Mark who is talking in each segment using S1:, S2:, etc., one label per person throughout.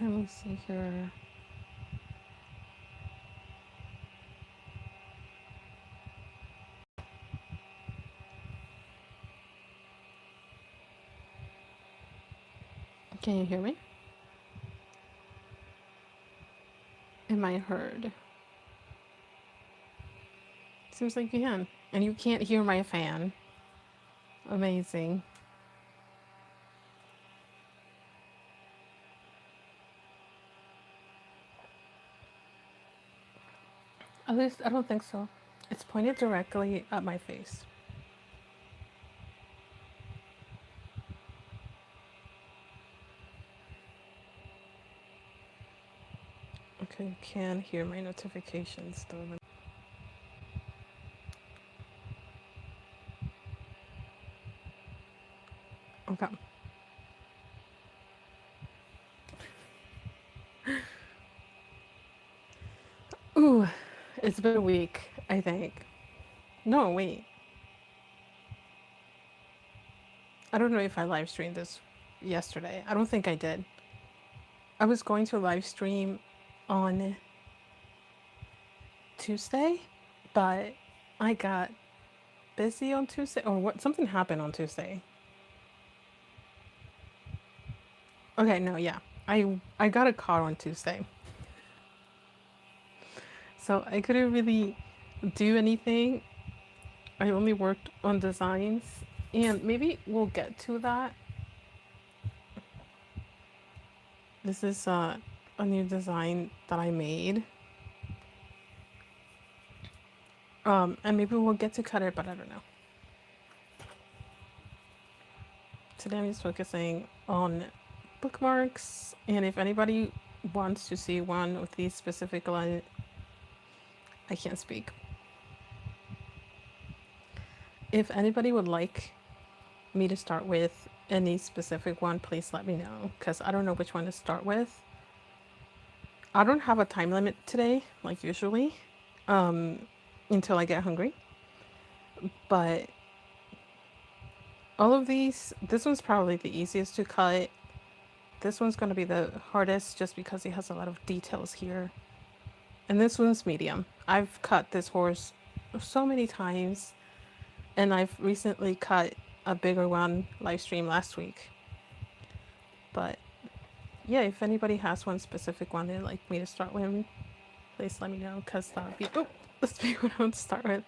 S1: Let me see here. Can you hear me? Am I heard? Seems like you can. And you can't hear my fan. Amazing. At least I don't think so. It's pointed directly at my face. Okay, you can hear my notifications though. Okay. Ooh, it's been a week, I think. No, wait. I don't know if I live streamed this yesterday. I don't think I did. I was going to live stream on Tuesday, but I got busy on Tuesday, or what? Something happened on Tuesday. Okay, no, yeah, I got a car on Tuesday, so I couldn't really do anything. I only worked on designs, and maybe we'll get to that. This is a new design that I made. And maybe we'll get to cut it, but I don't know. Today I'm just focusing on bookmarks, and if anybody wants to see one of these specific line, I can't speak. If anybody would like me to start with any specific one, please let me know, because I don't know which one to start with. I don't have a time limit today, like usually, until I get hungry. But all of these, this one's probably the easiest to cut. This one's going to be the hardest just because it has a lot of details here. And this one's medium. I've cut this horse so many times, and I've recently cut a bigger one live stream last week. But yeah, if anybody has one specific one they'd like me to start with, please let me know, because that would be, oh, let's be what I would start with.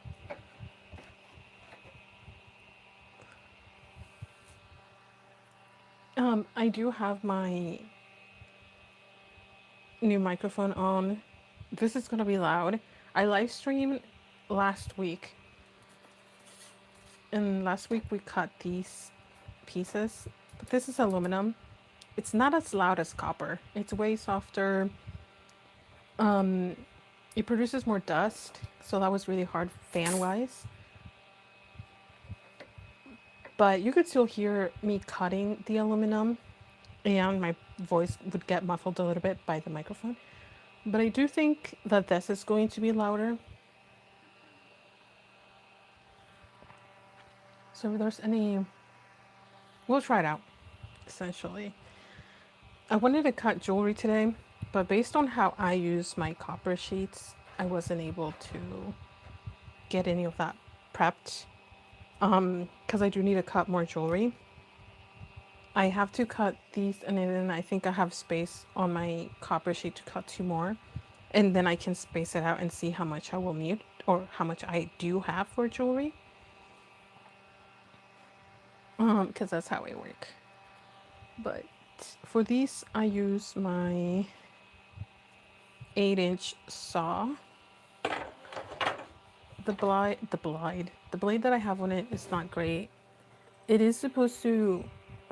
S1: I do have my new microphone on. This is gonna be loud. I live streamed last week, and last week we cut these pieces. But this is aluminum. It's not as loud as copper. It's way softer. Um, it produces more dust, so that was really hard fan wise. But you could still hear me cutting the aluminum, and my voice would get muffled a little bit by the microphone. But I do think that this is going to be louder. So if there's any, we'll try it out, essentially. I wanted to cut jewelry today, but based on how I use my copper sheets, I wasn't able to get any of that prepped. Because I do need to cut more jewelry. I have to cut these, and then I think I have space on my copper sheet to cut two more. And then I can space it out and see how much I will need, or how much I do have for jewelry. Because that's how I work. But for these, I use my 8-inch saw. The blade that I have on it is not great. It is supposed to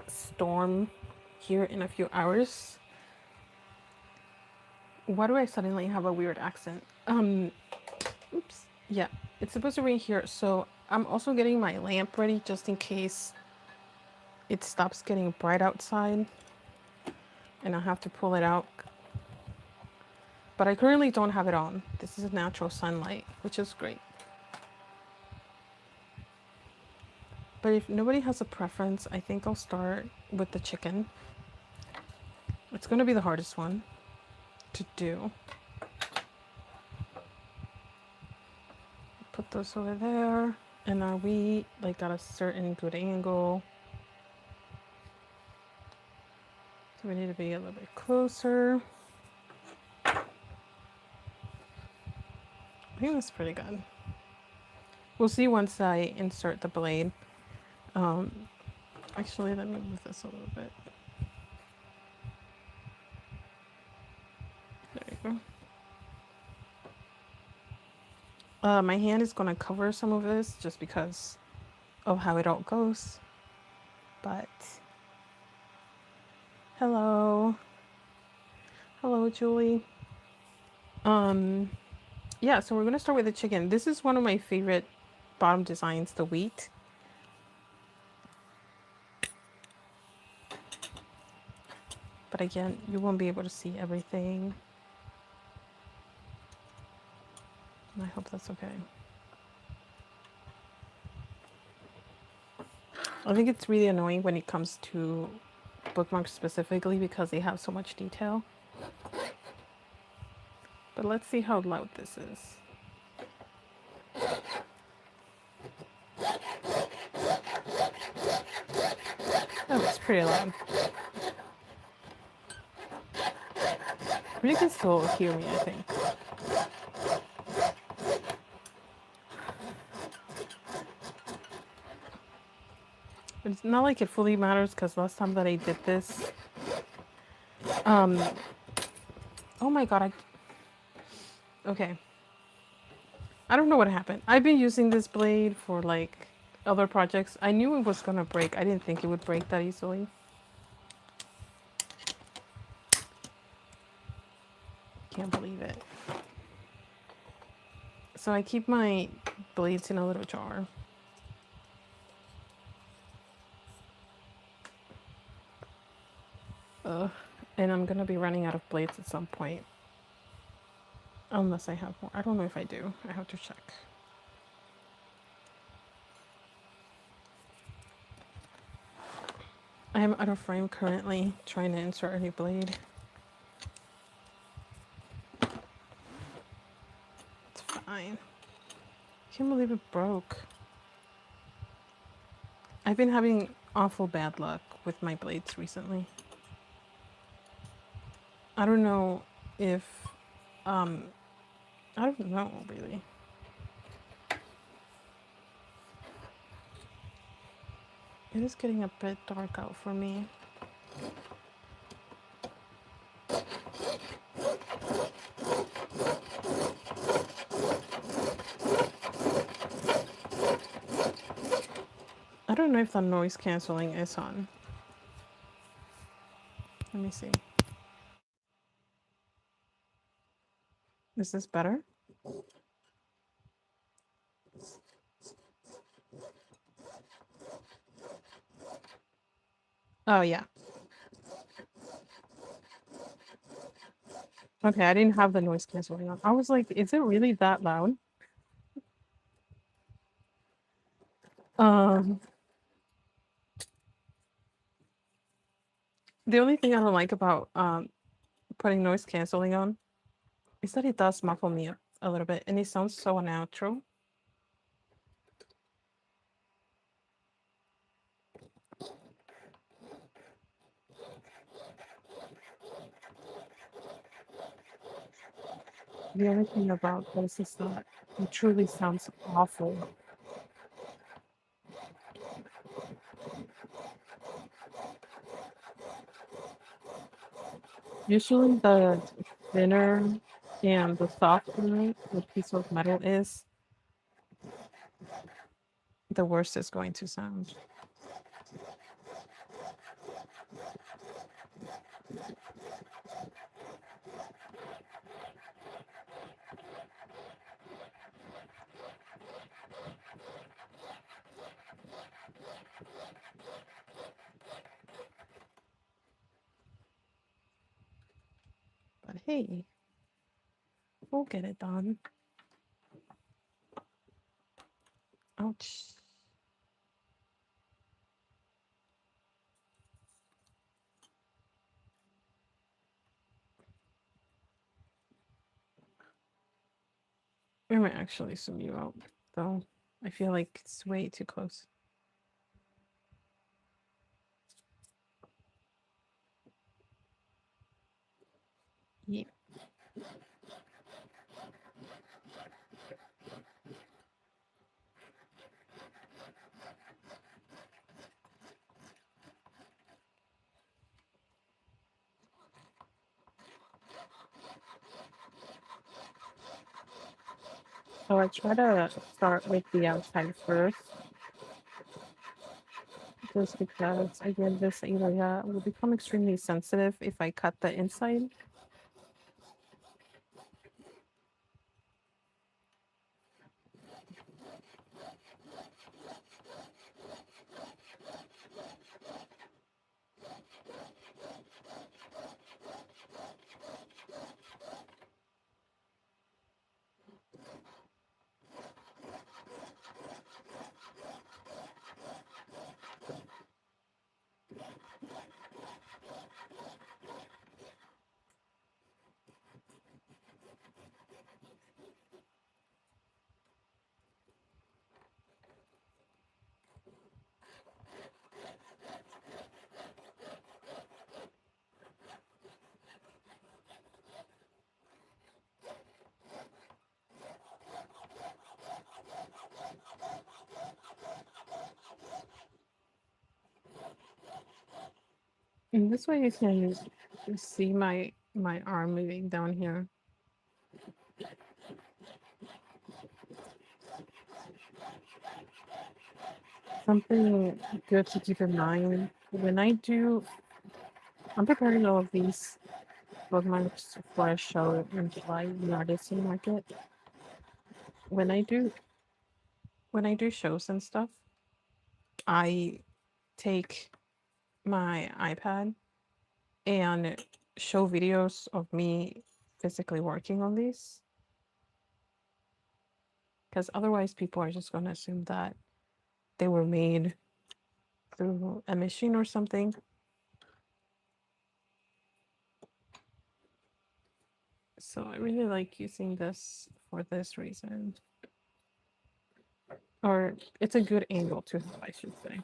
S1: storm here in a few hours. Why do I suddenly have a weird accent? Oops. Yeah, it's supposed to rain here, so I'm also getting my lamp ready just in case it stops getting bright outside and I have to pull it out. But I currently don't have it on. This is natural sunlight, which is great. But if nobody has a preference, I think I'll start with the chicken. It's going to be the hardest one to do. Put those over there. And are we like at a certain good angle? So we need to be a little bit closer. I think that's pretty good. We'll see once I insert the blade. Actually, let me move this a little bit. There you go. My hand is going to cover some of this just because of how it all goes. But hello. Hello, Julie. Yeah, so we're going to start with the chicken. This is one of my favorite bottom designs, the wheat. But again, you won't be able to see everything. And I hope that's okay. I think it's really annoying when it comes to bookmarks specifically because they have so much detail. But let's see how loud this is. Oh, it's pretty loud. But you can still hear me, I think. But it's not like it fully matters because last time that I did this, oh my god, okay. I don't know what happened. I've been using this blade for like other projects. I knew it was gonna break. I didn't think it would break that easily. Can't believe it. So I keep my blades in a little jar. And I'm gonna be running out of blades at some point. Unless I have more. I don't know if I do. I have to check. I am out of frame currently, trying to insert a new blade. It's fine. I can't believe it broke. I've been having awful bad luck with my blades recently. I don't know if, I don't know really. It is getting a bit dark out for me. I don't know if the noise cancelling is on. Let me see. Is this better? Oh, yeah. Okay, I didn't have the noise cancelling on. I was like, is it really that loud? Um, the only thing I don't like about putting noise cancelling on is that it does muffle me up a little bit and it sounds so unnatural. The only thing about this is that it truly sounds awful. Usually the thinner and the softer the piece of metal is, the worse it's going to sound. But hey, we'll get it done. Ouch. I might actually zoom you out, though. I feel like it's way too close. Yeah. So I try to start with the outside first, just because again, this area will become extremely sensitive if I cut the inside. And this way you can see my arm moving down here. Something good to keep in mind when I'm preparing all of these bookmarks for a show in July in the artisan market. When I do shows and stuff, I take my iPad and show videos of me physically working on these, because otherwise people are just going to assume that they were made through a machine or something. So I really like using this for this reason. Or it's a good angle to have, I should say.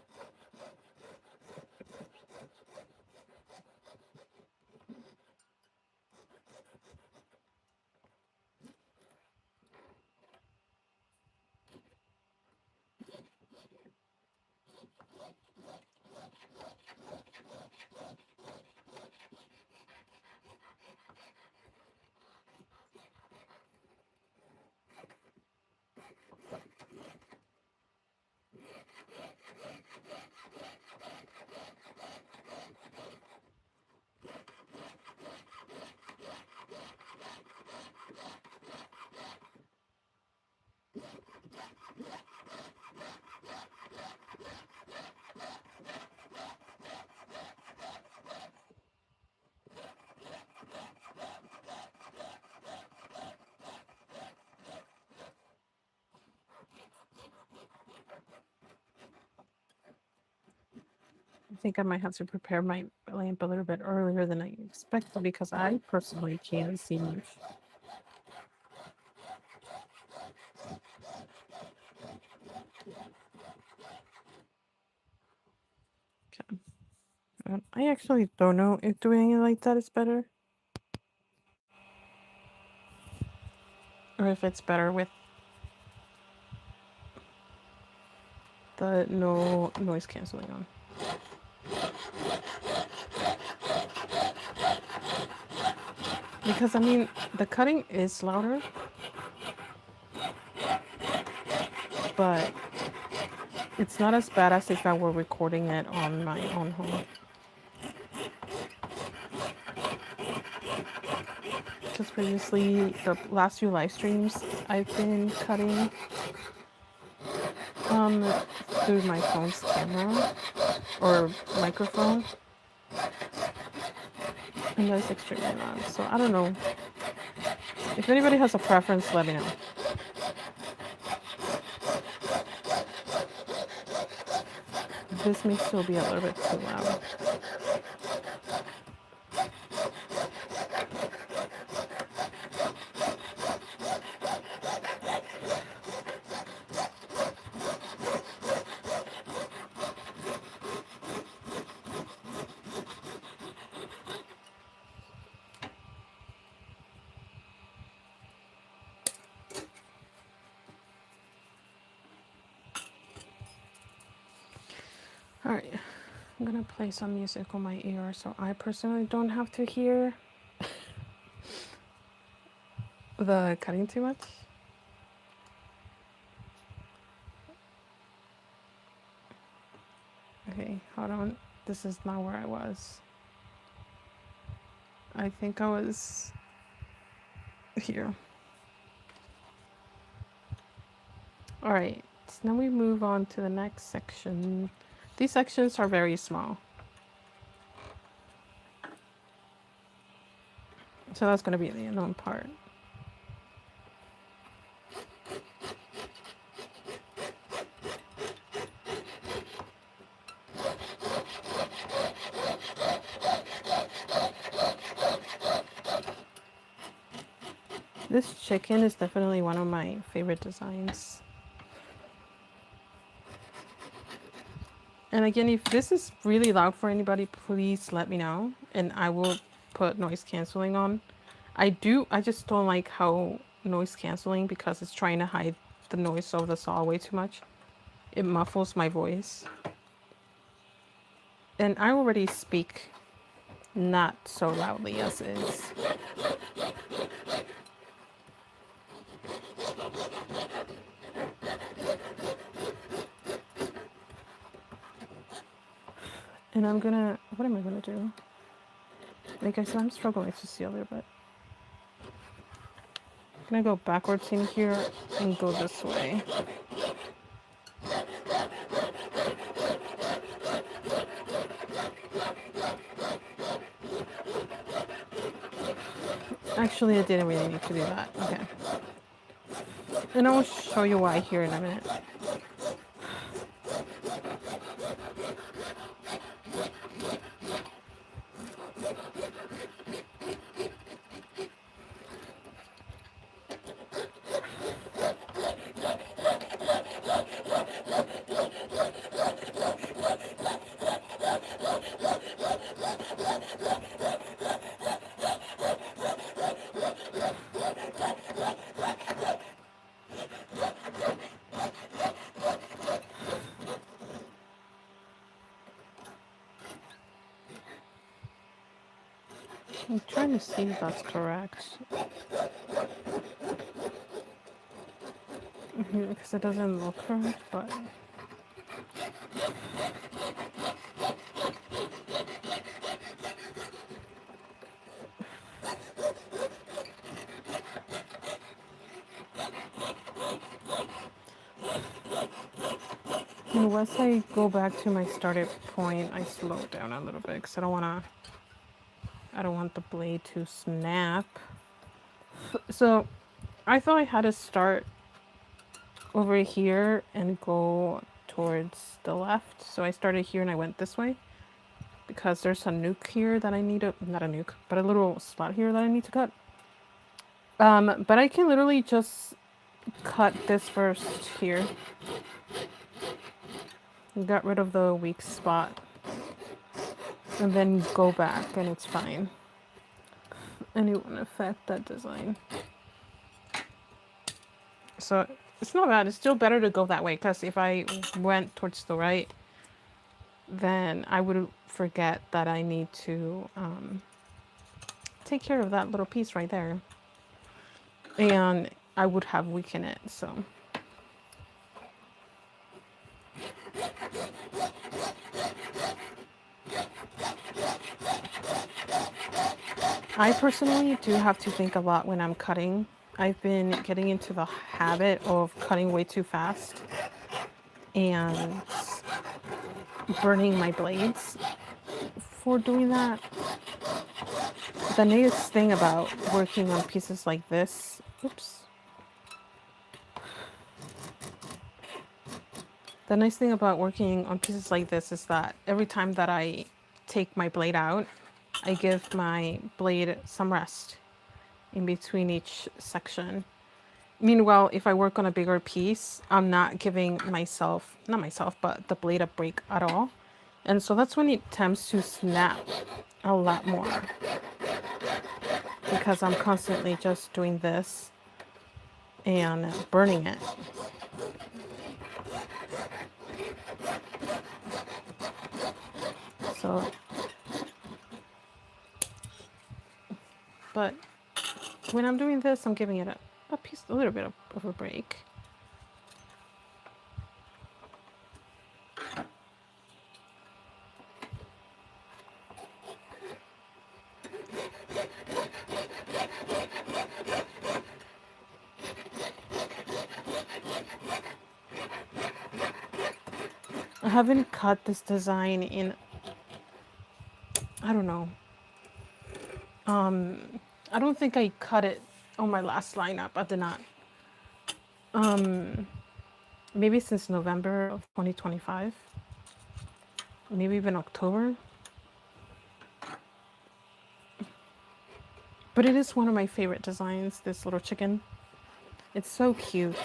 S1: I think I might have to prepare my lamp a little bit earlier than I expected because I personally can't see much. Okay. I actually don't know if doing it like that is better. Or if it's better with the no noise canceling on. Because I mean, the cutting is louder, but it's not as bad as if I were recording it on my own home. Because previously, the last few live streams, I've been cutting through my phone's camera or microphone, and that's extremely loud. So I don't know. If anybody has a preference, let me know. This may still be a little bit too loud. Alright, I'm gonna play some music on my ear so I personally don't have to hear the cutting too much. Okay, hold on. This is not where I was. I think I was here. Alright, so now we move on to the next section. These sections are very small. So that's going to be the unknown part. This chicken is definitely one of my favorite designs. And again, if this is really loud for anybody, please let me know and I will put noise canceling on. I just don't like how noise canceling, because it's trying to hide the noise of the saw way too much. It muffles my voice. And I already speak not so loudly as is. And what am I gonna do? Like I said, I'm struggling to see a little bit. I'm gonna go backwards in here and go this way. Actually, I didn't really need to do that. Okay. And I will show you why here in a minute. I'm trying to see if that's correct. Because it doesn't look correct, but... And once I go back to my started point, I slow down a little bit because I don't want the blade to snap. So I thought I had to start over here and go towards the left. So I started here and I went this way because there's a nuke here that I need to, not a nuke, but a little slot here that I need to cut. But I can literally just cut this first here. Got rid of the weak spot. And then go back and it's fine. And it won't affect that design. So it's not bad. It's still better to go that way because if I went towards the right, then I would forget that I need to take care of that little piece right there. And I would have weakened it, so... I personally do have to think a lot when I'm cutting. I've been getting into the habit of cutting way too fast and burning my blades for doing that. The nice thing about working on pieces like this, The nice thing about working on pieces like this is that every time that I take my blade out, I give my blade some rest in between each section. Meanwhile, if I work on a bigger piece, I'm not giving but the blade a break at all. And so that's when it tends to snap a lot more. Because I'm constantly just doing this and burning it. So, but when I'm doing this, I'm giving it a little bit of a break. I haven't cut this design in, I don't know. I don't think I cut it on my last lineup. I did not. Maybe since November of 2025. Maybe even October. But it is one of my favorite designs, this little chicken. It's so cute.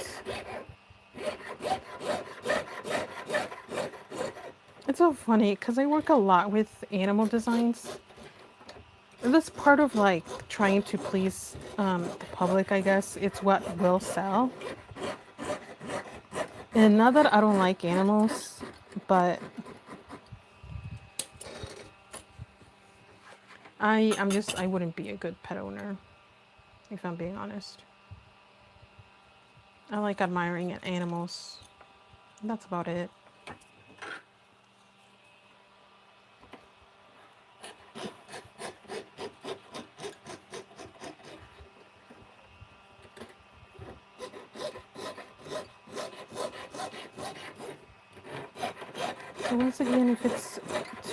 S1: It's so funny because I work a lot with animal designs. That's part of like trying to please the public, I guess. It's what will sell. And not that I don't like animals, but I wouldn't be a good pet owner, if I'm being honest. I like admiring animals. That's about it. So once again, if it's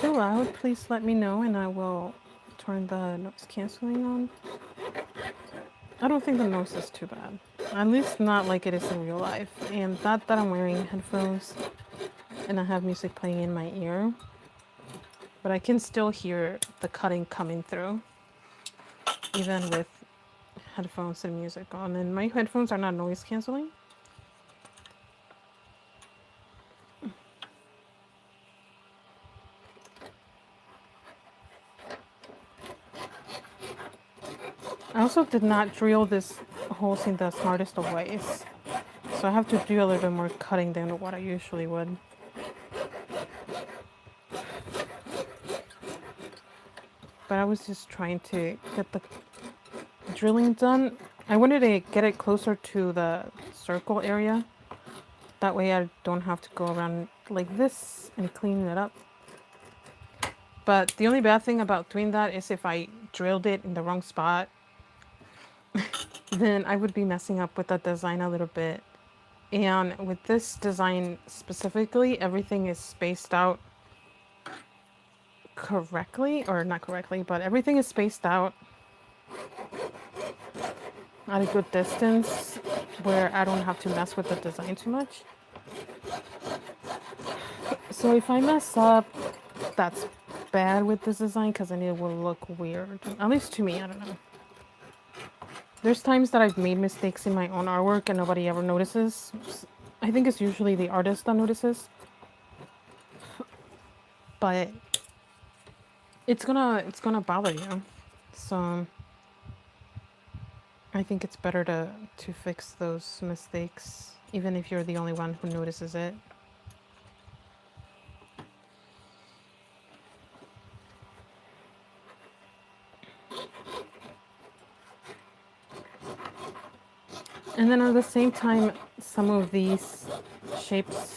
S1: too loud, please let me know and I will turn the noise canceling on. I don't think the noise is too bad. At least not like it is in real life. And not that I'm wearing headphones and I have music playing in my ear, but I can still hear the cutting coming through, even with headphones and music on. And my headphones are not noise canceling. I also did not drill this holes in the smartest of ways. So I have to do a little bit more cutting than what I usually would. But I was just trying to get the drilling done. I wanted to get it closer to the circle area. That way I don't have to go around like this and clean it up. But the only bad thing about doing that is if I drilled it in the wrong spot, then I would be messing up with the design a little bit. And with this design specifically, everything is spaced out correctly, or not correctly, but everything is spaced out at a good distance where I don't have to mess with the design too much. So if I mess up, that's bad with this design because then it will look weird. At least to me, I don't know. There's times that I've made mistakes in my own artwork and nobody ever notices. I think it's usually the artist that notices. But it's gonna bother you. So I think it's better to fix those mistakes, even if you're the only one who notices it. And then at the same time, some of these shapes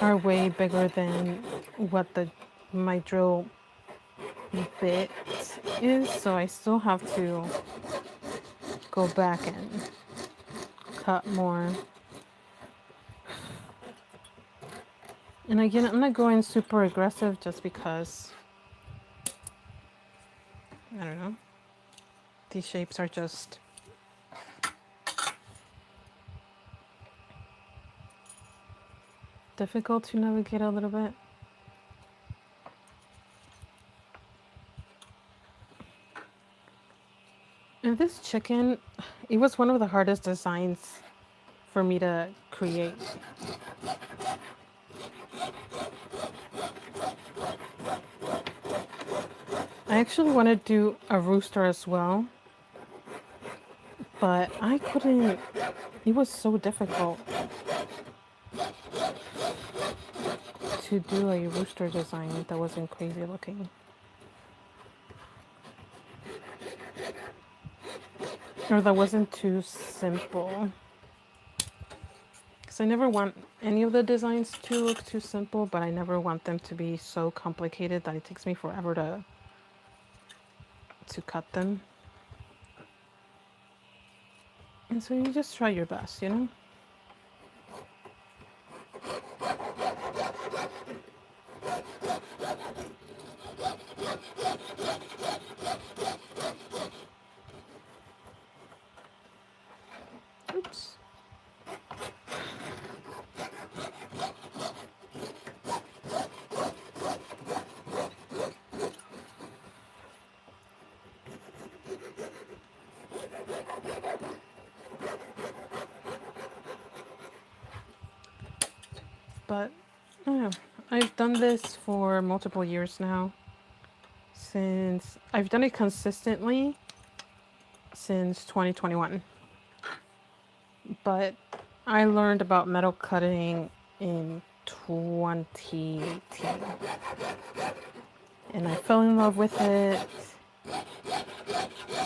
S1: are way bigger than what my drill bit is, so I still have to go back and cut more. And again, I'm not going super aggressive just because, I don't know, these shapes are just difficult to navigate a little bit. And this chicken, it was one of the hardest designs for me to create. I actually wanted to do a rooster as well, but I couldn't, it was so difficult to do a rooster design that wasn't crazy looking. Or that wasn't too simple. Because I never want any of the designs to look too simple, but I never want them to be so complicated that it takes me forever to cut them. And so you just try your best, you know? Oops. But I don't know. I've done this for multiple years now. Since I've done it consistently since 2021. But I learned about metal cutting in 2018. And I fell in love with it.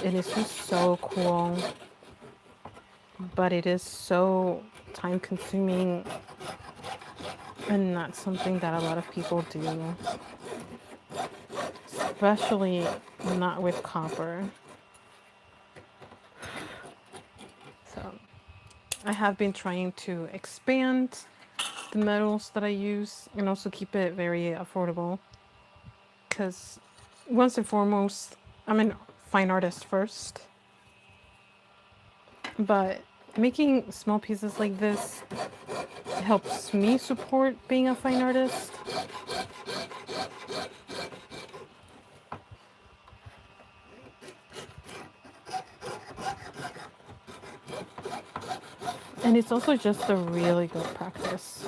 S1: It is just so cool. But it is so time consuming and not something that a lot of people do. Especially not with copper. So I have been trying to expand the metals that I use and also keep it very affordable. Because once and foremost, I'm a fine artist first. But making small pieces like this helps me support being a fine artist. And it's also just a really good practice.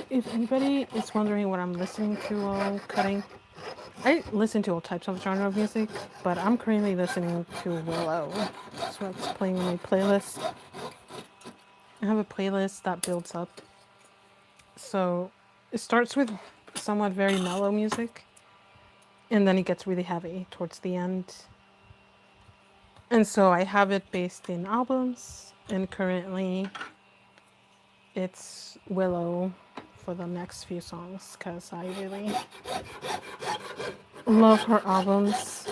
S1: If anybody is wondering what I'm listening to while cutting, I listen to all types of genre of music, but I'm currently listening to Willow. That's what's playing on my playlist. I have a playlist that builds up. So it starts with somewhat very mellow music, and then it gets really heavy towards the end. And so I have it based in albums, and currently it's Willow for the next few songs because I really love her albums.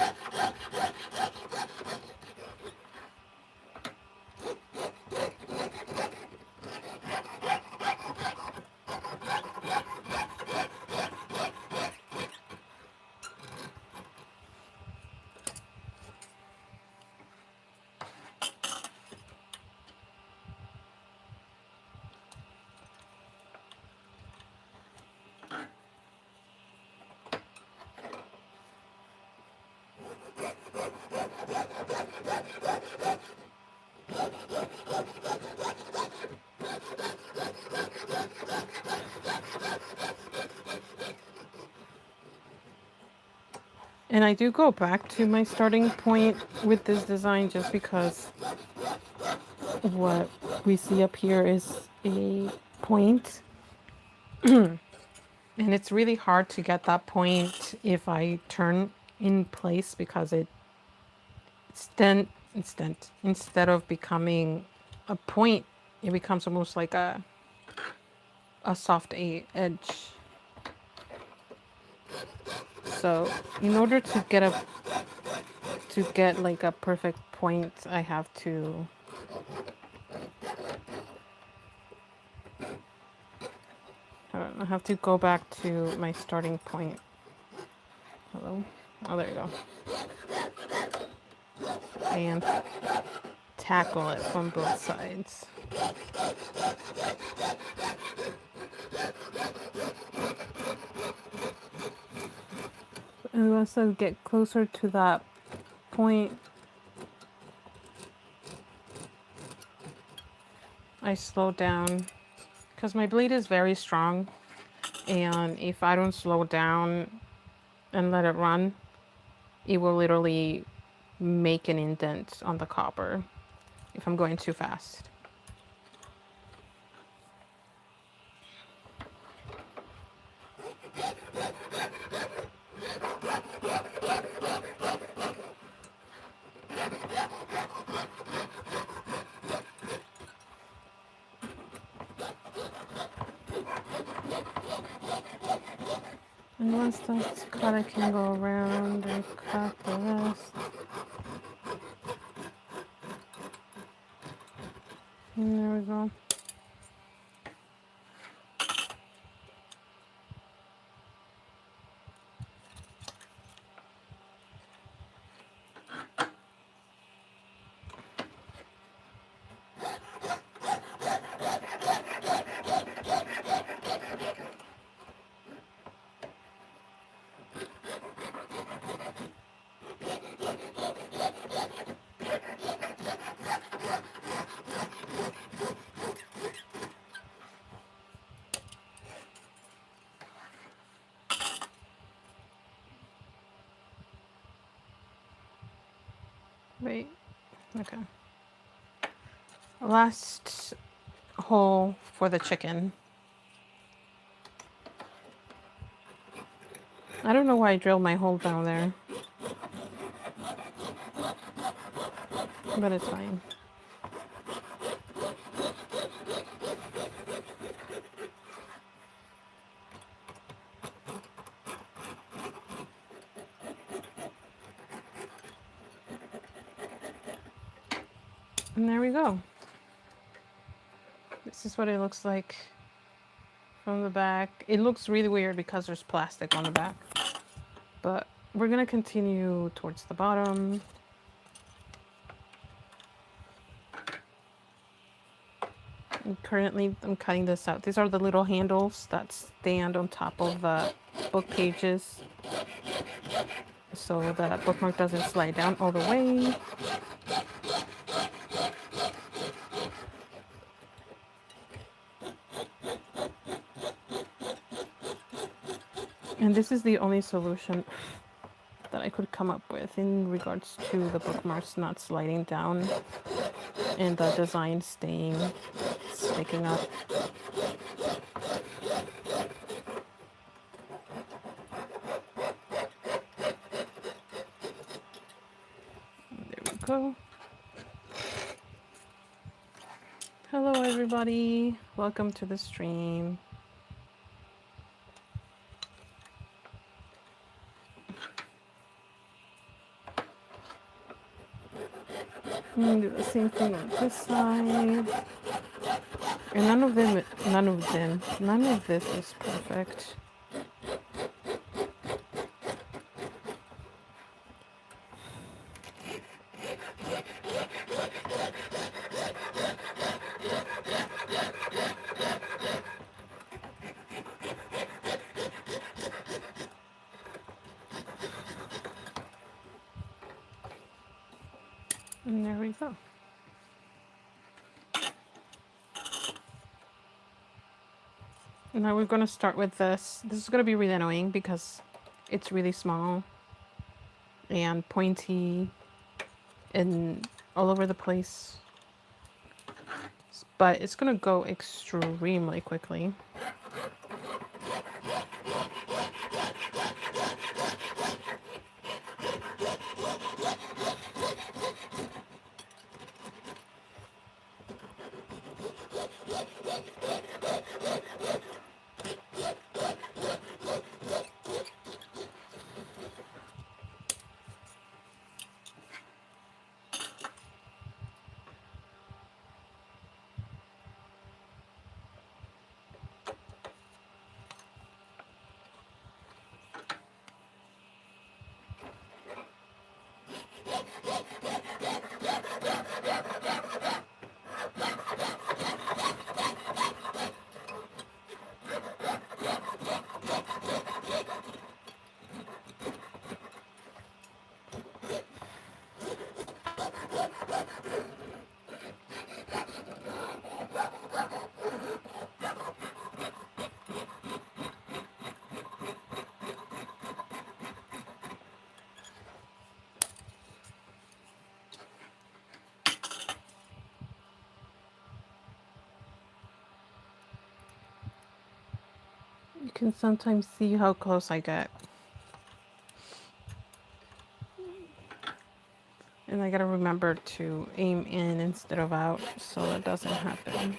S1: And I do go back to my starting point with this design just because what we see up here is a point. And it's really hard to get that point if I turn in place because instead of becoming a point, it becomes almost like a soft edge. So in order to get like a perfect point, I have to go back to my starting point. Hello? Oh, there you go. And tackle it from both sides. And once I get closer to that point, I slow down because my blade is very strong, and if I don't slow down and let it run, it will literally make an indent on the copper if I'm going too fast. And once that's cut, I can go around and cut the rest. And there we go. Wait, okay. Last hole for the chicken. I don't know why I drilled my hole down there, but it's fine. And there we go. This is what it looks like from the back. It looks really weird because there's plastic on the back. But we're gonna continue towards the bottom. And currently, I'm cutting this out. These are the little handles that stand on top of the book pages, so the bookmark doesn't slide down all the way. And this is the only solution that I could come up with in regards to the bookmarks not sliding down and the design sticking up. There we go. Hello everybody, welcome to the stream. I'm gonna do the same thing on this side. And none of this is perfect. And there we go. Now we're going to start with this. This is going to be really annoying because it's really small and pointy and all over the place. But it's going to go extremely quickly. can sometimes see how close I get. And I gotta remember to aim in instead of out so that doesn't happen.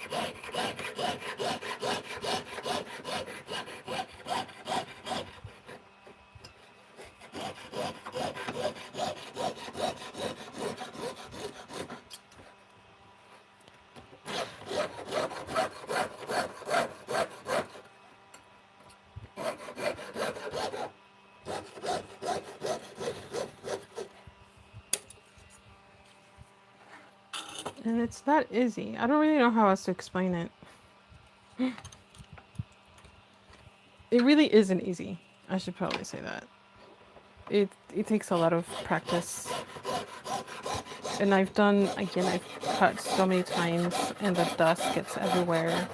S1: And it's that easy. I don't really know how else to explain it. It really isn't easy. I should probably say that. It takes a lot of practice. And I've cut so many times and the dust gets everywhere.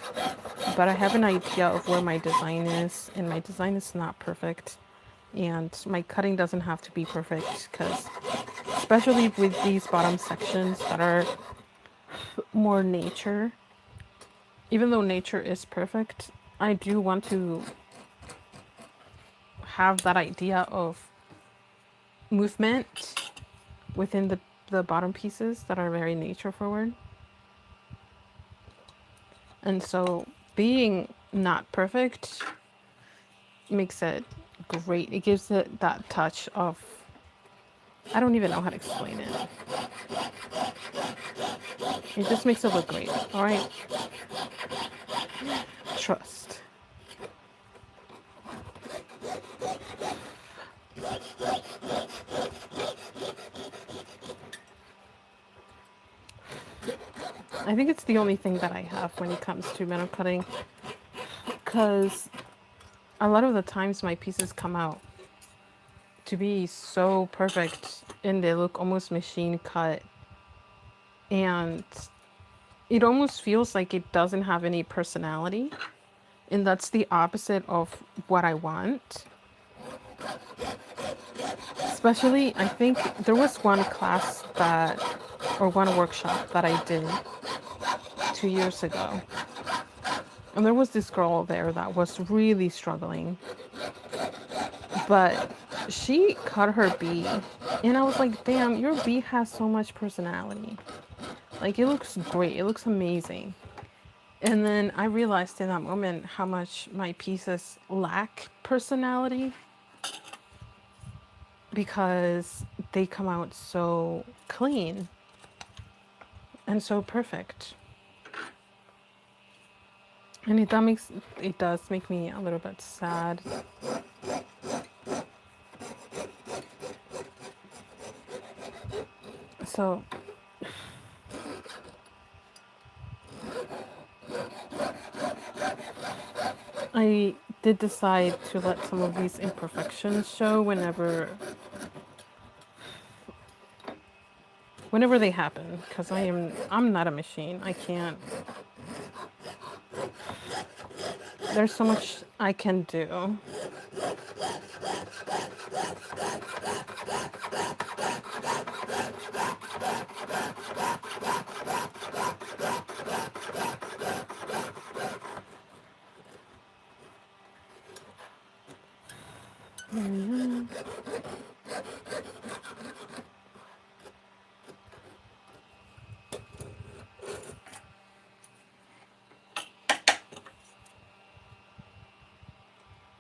S1: But I have an idea of where my design is, and my design is not perfect. And my cutting doesn't have to be perfect because, especially with these bottom sections that are more nature, even though nature is perfect, I do want to have that idea of movement within the bottom pieces that are very nature forward. And so being not perfect makes it great. It gives it that touch of, I don't even know how to explain it. It just makes it look great. All right. Trust. I think it's the only thing that I have when it comes to metal cutting, because a lot of the times my pieces come out to be so perfect and they look almost machine cut, and it almost feels like it doesn't have any personality, and that's the opposite of what I want. Especially, I think there was one class or one workshop that I did 2 years ago. And there was this girl there that was really struggling. But she cut her bee. And I was like, damn, your bee has so much personality. Like, it looks great. It looks amazing. And then I realized in that moment how much my pieces lack personality, because they come out so clean and so perfect. And it does make me a little bit sad. So I did decide to let some of these imperfections show whenever they happen, because I'm not a machine. I can't. There's so much I can do.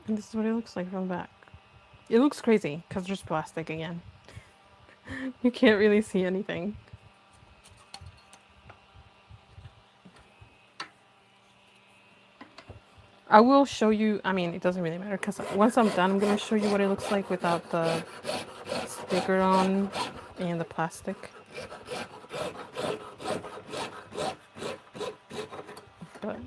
S1: And this is what it looks like from the back. It looks crazy because there's plastic again. You can't really see anything. I will show you, I mean, it doesn't really matter because once I'm done, I'm going to show you what it looks like without the sticker on and the plastic. But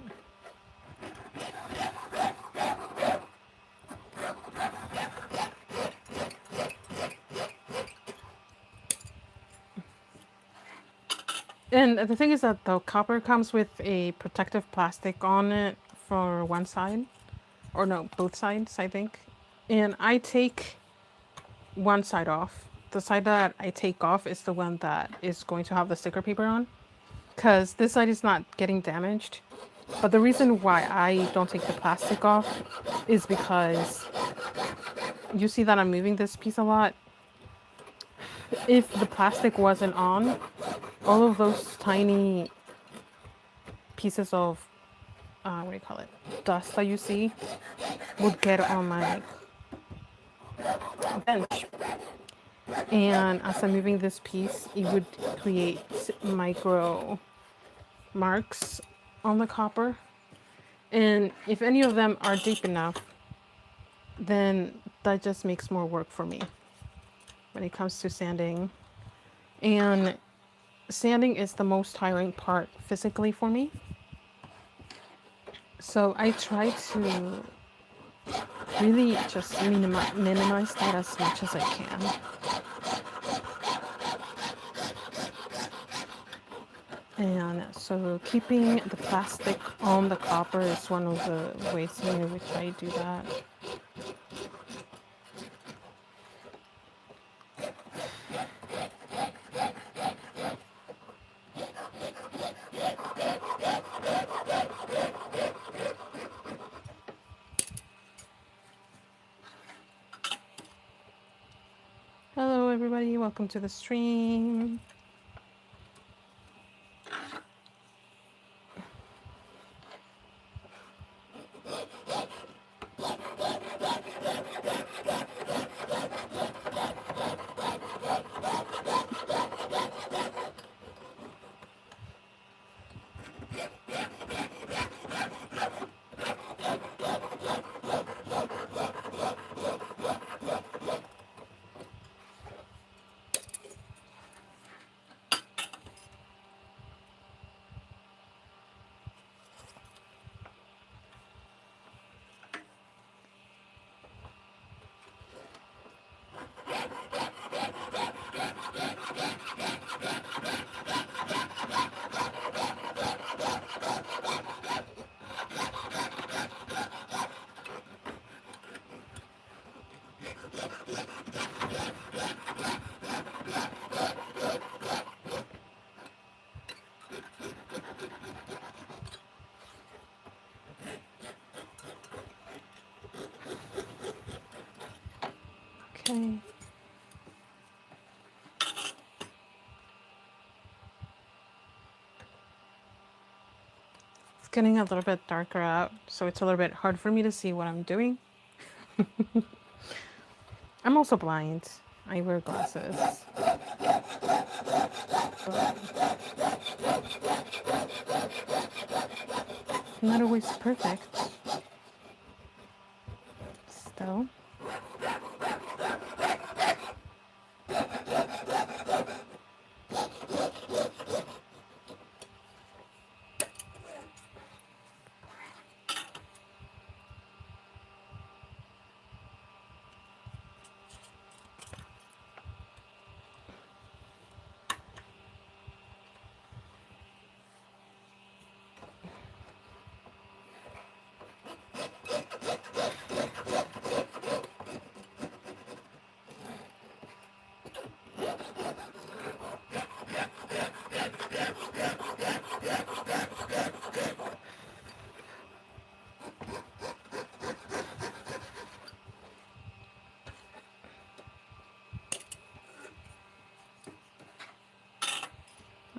S1: and the thing is that the copper comes with a protective plastic on it for one side. Or no, both sides, I think. And I take one side off. The side that I take off is the one that is going to have the sticker paper on, because this side is not getting damaged. But the reason why I don't take the plastic off is because you see that I'm moving this piece a lot. If the plastic wasn't on, all of those tiny pieces of, what do you call it, dust that you see would get on my bench. And as I'm moving this piece, it would create micro marks on the copper. And if any of them are deep enough, then that just makes more work for me when it comes to sanding. And sanding is the most tiring part physically for me. So I try to really just minimize that as much as I can. And so keeping the plastic on the copper is one of the ways in which I do that. Hello everybody, welcome to the stream. Okay. It's getting a little bit darker out, so it's a little bit hard for me to see what I'm doing. I'm also blind. I wear glasses. But not always perfect. Still.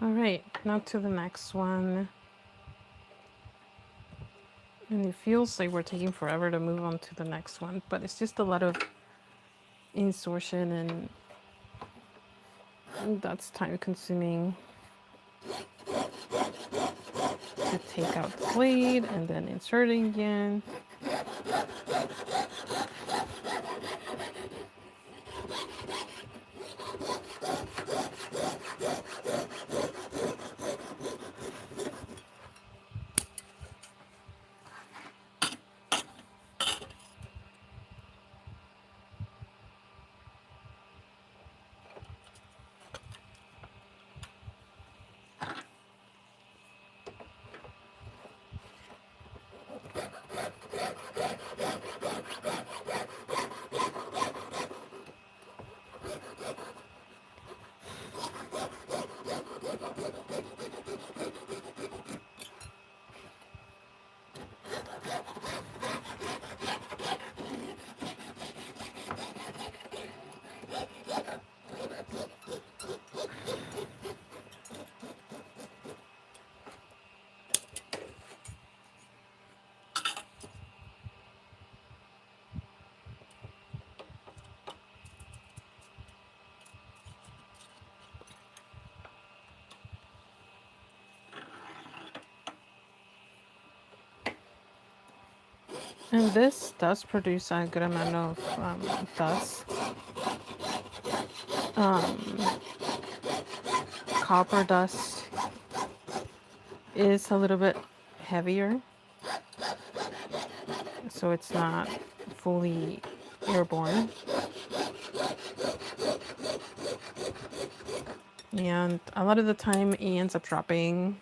S1: All right, now to the next one. And it feels like we're taking forever to move on to the next one, but it's just a lot of insertion and that's time consuming to take out the blade and then inserting again. And this does produce a good amount of dust. Copper dust is a little bit heavier, so it's not fully airborne. And a lot of the time it ends up dropping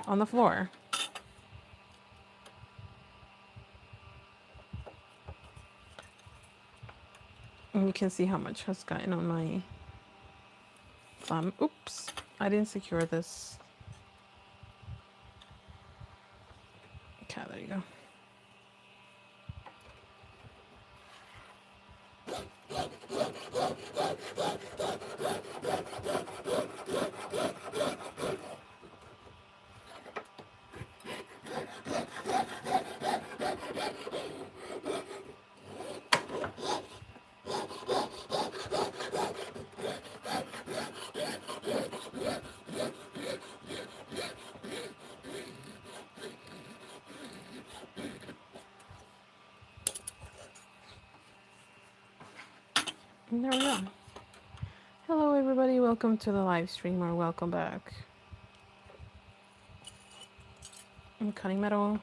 S1: on the floor. And you can see how much has gotten on my thumb. Oops, I didn't secure this. Okay, there you go. And there we go. Hello everybody, welcome to the live stream, or welcome back. I'm cutting metal.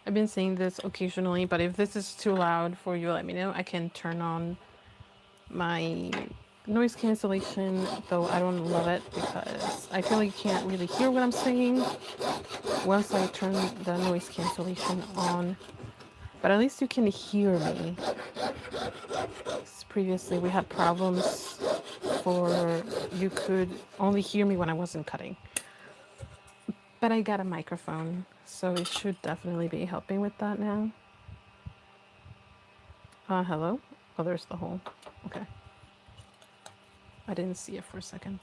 S1: I've been saying this occasionally, but if this is too loud for you, let me know. I can turn on my noise cancellation, though I don't love it because I feel like you can't really hear what I'm saying once I turn the noise cancellation on. But at least you can hear me. Previously we had problems for you could only hear me when I wasn't cutting. But I got a microphone, so it should definitely be helping with that now. Hello? Oh, there's the hole. Okay. I didn't see it for a second.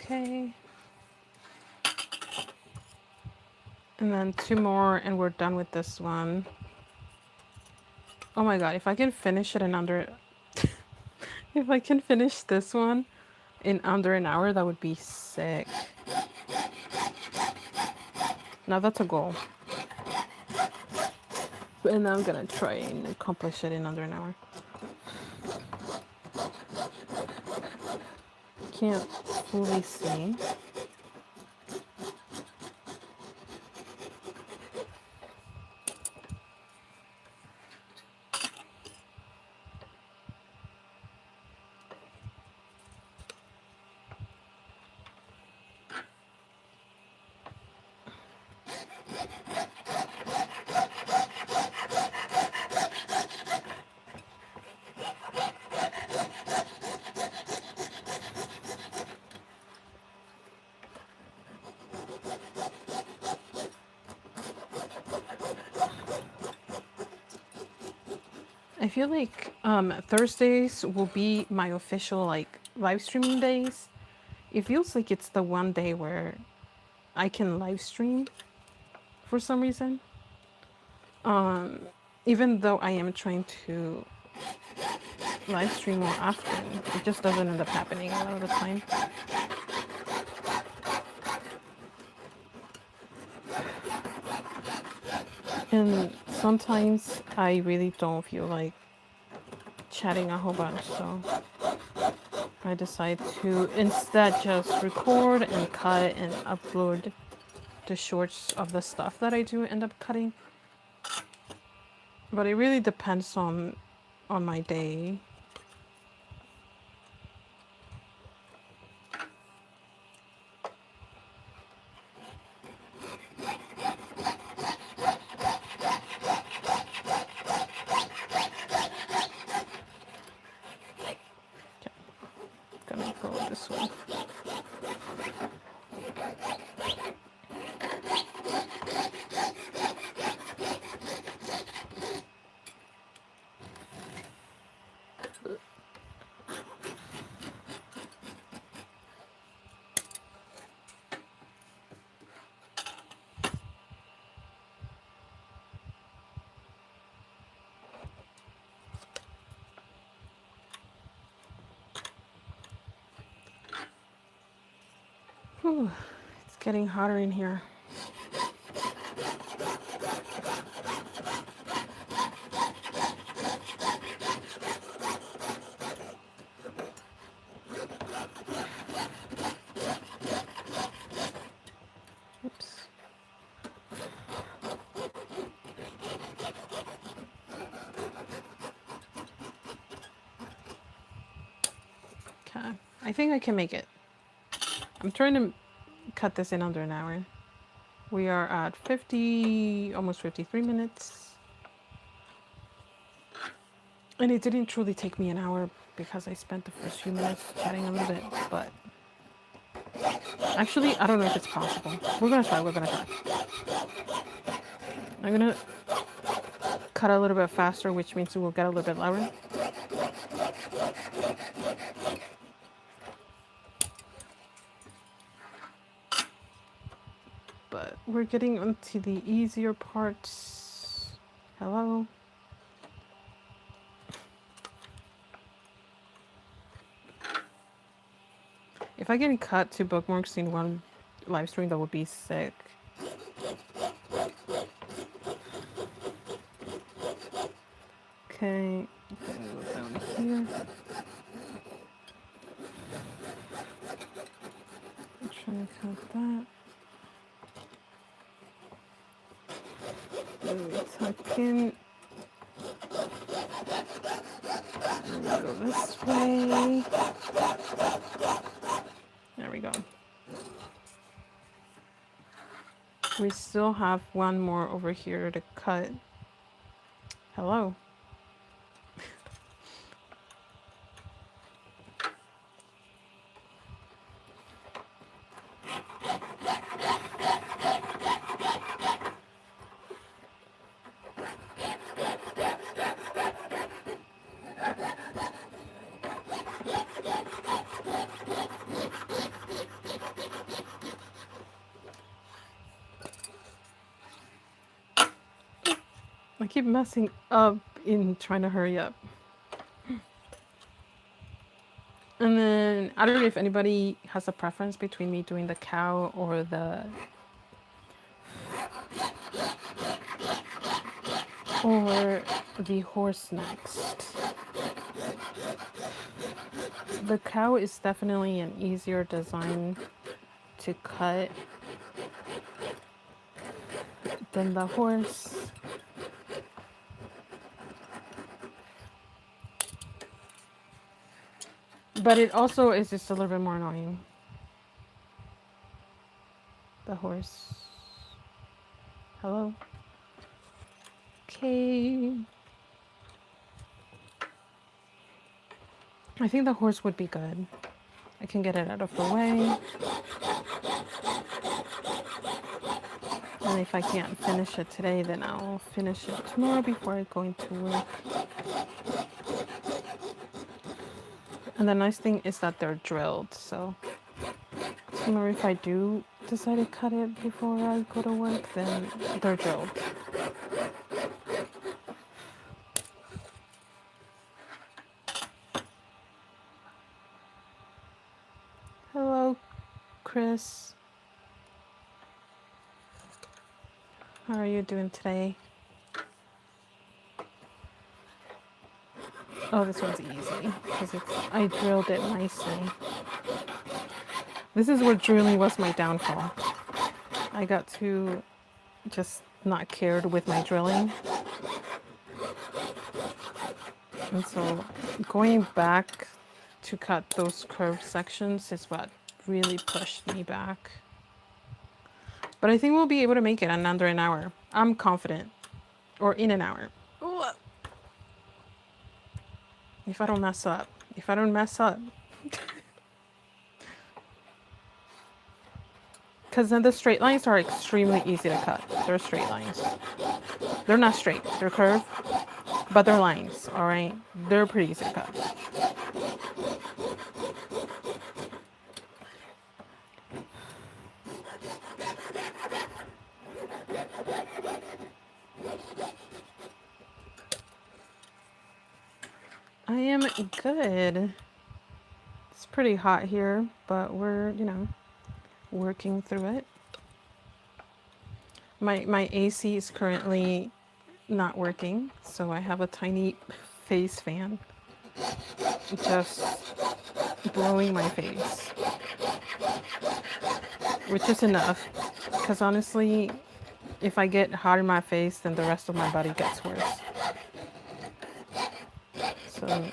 S1: Okay. And then 2 more and we're done with this one. Oh my god, if I can finish it in under... if I can finish this one in under an hour, that would be sick. Now that's a goal. And I'm gonna try and accomplish it in under an hour. Can't fully see. I feel like Thursdays will be my official like live streaming days. It feels like it's the one day where I can live stream for some reason. Even though I am trying to live stream more often, it just doesn't end up happening a lot of the time. And sometimes I really don't feel like chatting a whole bunch, so I decide to instead just record and cut and upload the shorts of the stuff that I do end up cutting. But it really depends on my day. Follow this one. Whew, it's getting hotter in here. Oops. Okay, I think I can make it. I'm trying to cut this in under an hour. We are at 50, almost 53 minutes. And it didn't truly take me an hour because I spent the first few minutes chatting a little bit, but actually, I don't know if it's possible. We're gonna try, I'm gonna cut a little bit faster, which means we'll get a little bit louder. But we're getting onto the easier parts. Hello? If I can cut 2 bookmarks in one live stream, that would be sick. Okay, go down here. I'm trying to cut that. Tuck in. Go this way. There we go. We still have one more over here to cut. Hello. I keep messing up in trying to hurry up. And then, I don't know if anybody has a preference between me doing the cow or the horse next. The cow is definitely an easier design to cut than the horse. But it also is just a little bit more annoying. The horse. Hello? Okay. I think the horse would be good. I can get it out of the way. And if I can't finish it today, then I'll finish it tomorrow before I go into work. And the nice thing is that they're drilled, so tomorrow if I do decide to cut it before I go to work, then they're drilled. Hello, Chris. How are you doing today? Oh, this one's easy because I drilled it nicely. This is where drilling was my downfall. I got too just not cared with my drilling. And so going back to cut those curved sections is what really pushed me back. But I think we'll be able to make it in under an hour. I'm confident. Or in an hour. Ooh. If I don't mess up. If I don't mess up. Because then the straight lines are extremely easy to cut. They're straight lines. They're not straight, they're curved, but they're lines, all right? They're pretty easy to cut. I am good. It's pretty hot here, but we're, working through it. My AC is currently not working, so I have a tiny face fan just blowing my face, which is enough, because honestly, if I get hot in my face, then the rest of my body gets worse. So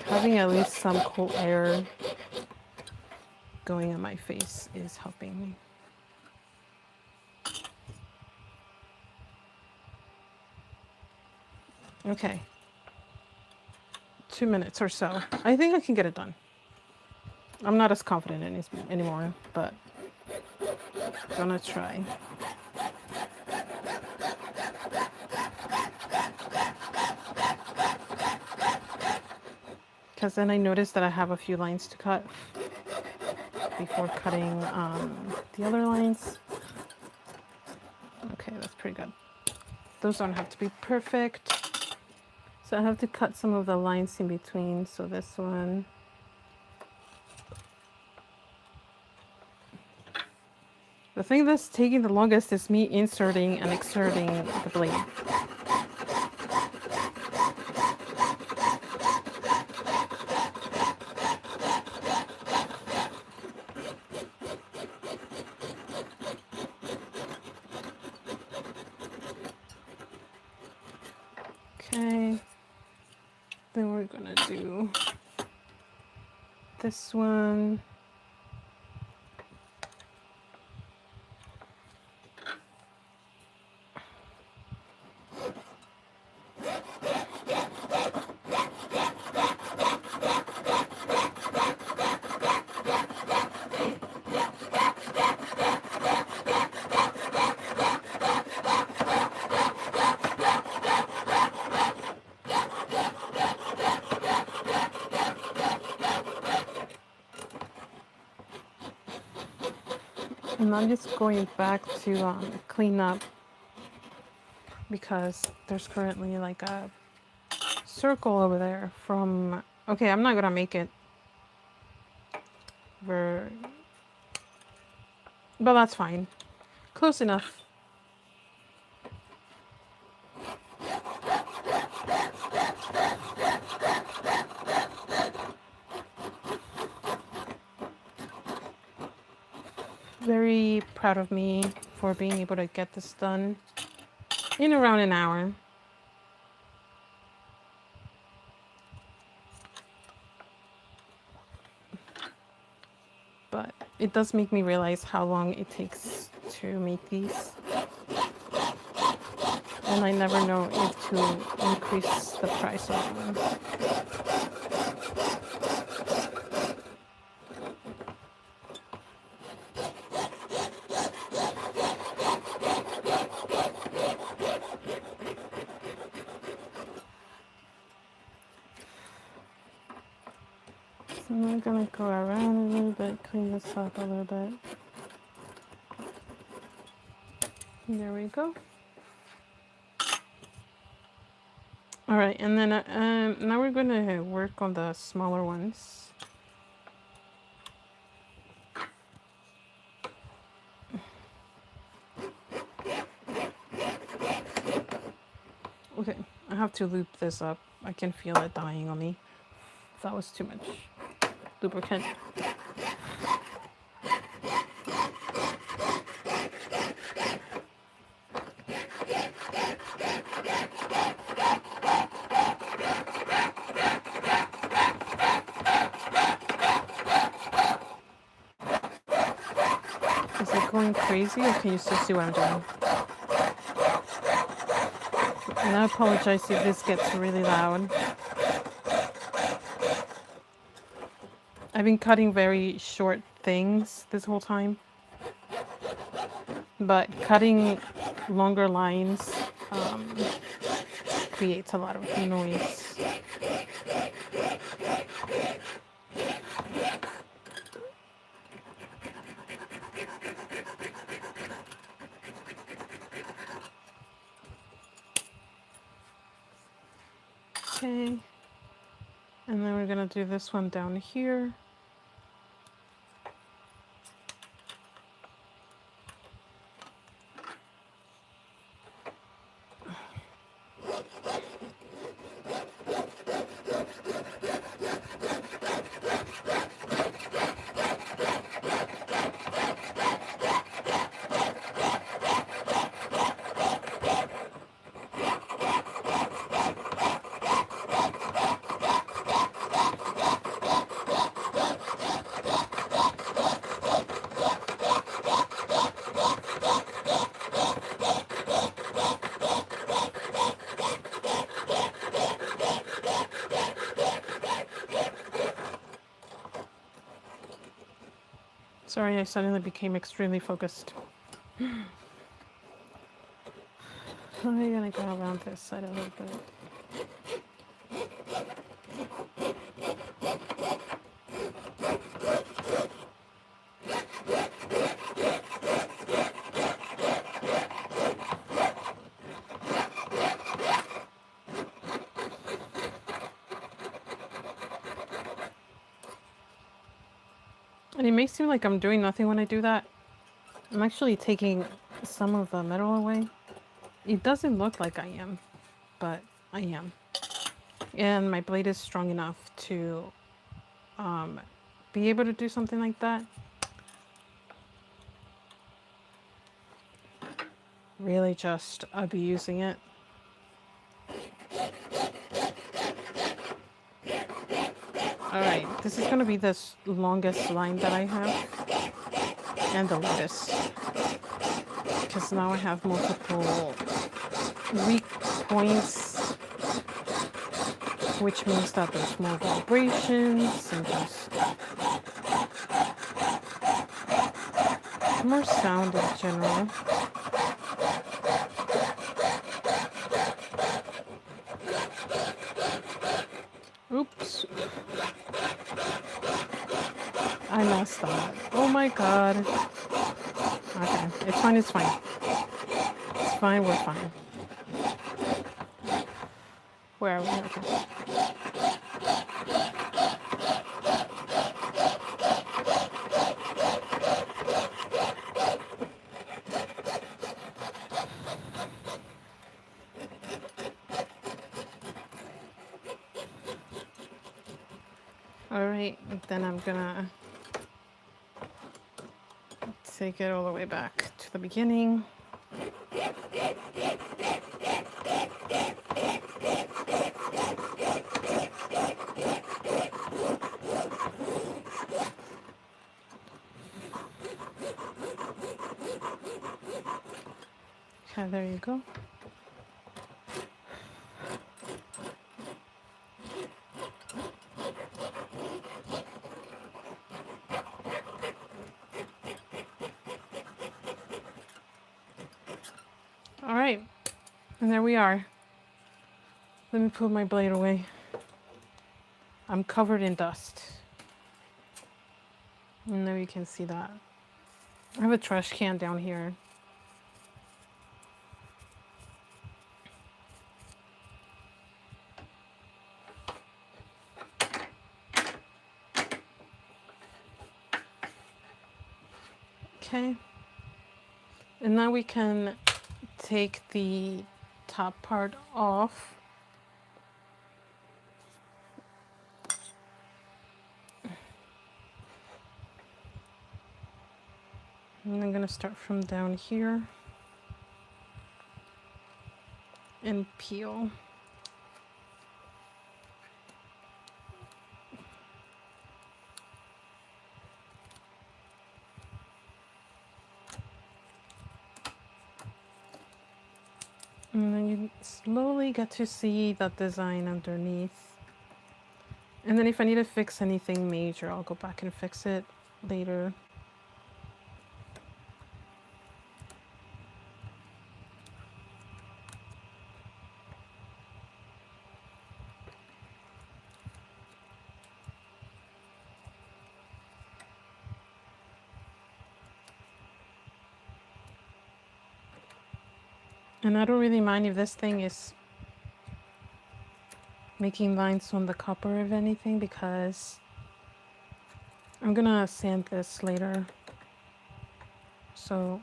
S1: having at least some cool air going in my face is helping me. Okay. 2 minutes or so. I think I can get it done. I'm not as confident in it anymore, but gonna try. Because then I noticed that I have a few lines to cut before cutting the other lines. Okay, that's pretty good. Those don't have to be perfect. So I have to cut some of the lines in between. So this one. The thing that's taking the longest is me inserting and exerting the blade. Okay, then we're gonna do this one. And I'm just going back to clean up because there's currently like a circle over there from, okay, I'm not gonna make it but that's fine. Close enough. Very proud of me for being able to get this done in around an hour. But it does make me realize how long it takes to make these. And I never know if to increase the price of them. So I'm gonna go around a little bit, clean this up a little bit. There we go. All right, and then now we're gonna work on the smaller ones. Okay, I have to loop this up. I can feel it dying on me. That was too much lubricant. Is it going crazy or can you still see what I'm doing? And I apologize if this gets really loud. I've been cutting very short things this whole time. but cutting longer lines creates a lot of noise. Okay, and then we're gonna do this one down here. Sorry, I suddenly became extremely focused. I'm gonna go around this side a little bit. And it may seem like I'm doing nothing when I do that. I'm actually taking some of the metal away. It doesn't look like I am, but I am. And my blade is strong enough to be able to do something like that. Really just abusing it. Alright, this is going to be the longest line that I have. And the latest. Because now I have multiple weak points. Which means that there's more vibrations and just more sound in general. Oops. I messed up. Oh my god. Okay, it's fine, it's fine. It's fine, we're fine. Where are we? Okay. Alright, then I'm gonna take it all the way back to the beginning. Okay, there you go. Alright, and there we are. Let me put my blade away. I'm covered in dust. And there you can see that. I have a trash can down here. Okay. And now we can take the top part off. And I'm gonna start from down here and peel. And then you slowly get to see that design underneath. And then if I need to fix anything major, I'll go back and fix it later. And I don't really mind if this thing is making lines on the copper of anything, because I'm gonna sand this later. So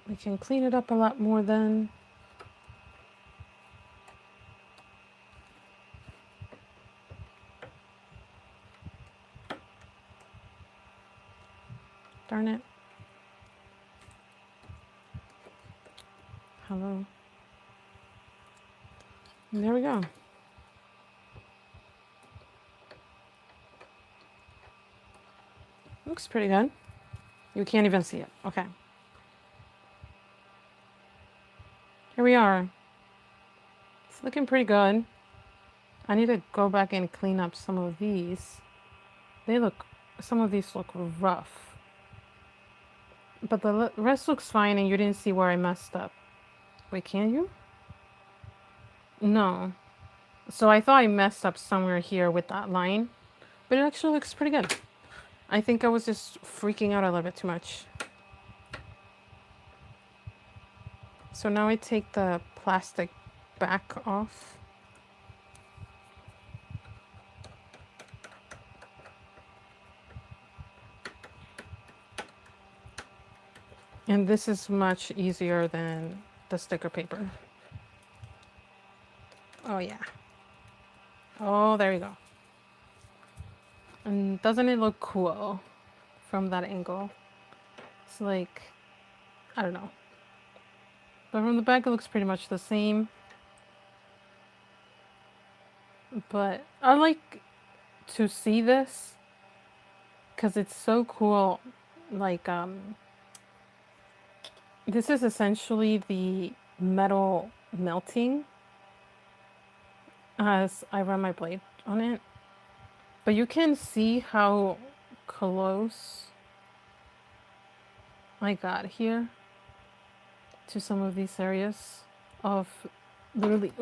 S1: we can clean it up a lot more then. Darn it. Hello. And there we go. Looks pretty good. You can't even see it. Okay. Here we are. It's looking pretty good. I need to go back and clean up some of these. Some of these look rough. But the rest looks fine, and you didn't see where I messed up. Wait, can you? No. So I thought I messed up somewhere here with that line, but it actually looks pretty good. I think I was just freaking out a little bit too much. So now I take the plastic back off. And this is much easier than the sticker paper. Oh yeah. Oh, there you go. And doesn't it look cool from that angle? It's like, I don't know. But from the back it looks pretty much the same. But I like to see this because it's so cool. Like, this is essentially the metal melting as I run my blade on it. But you can see how close I got here to some of these areas of literally,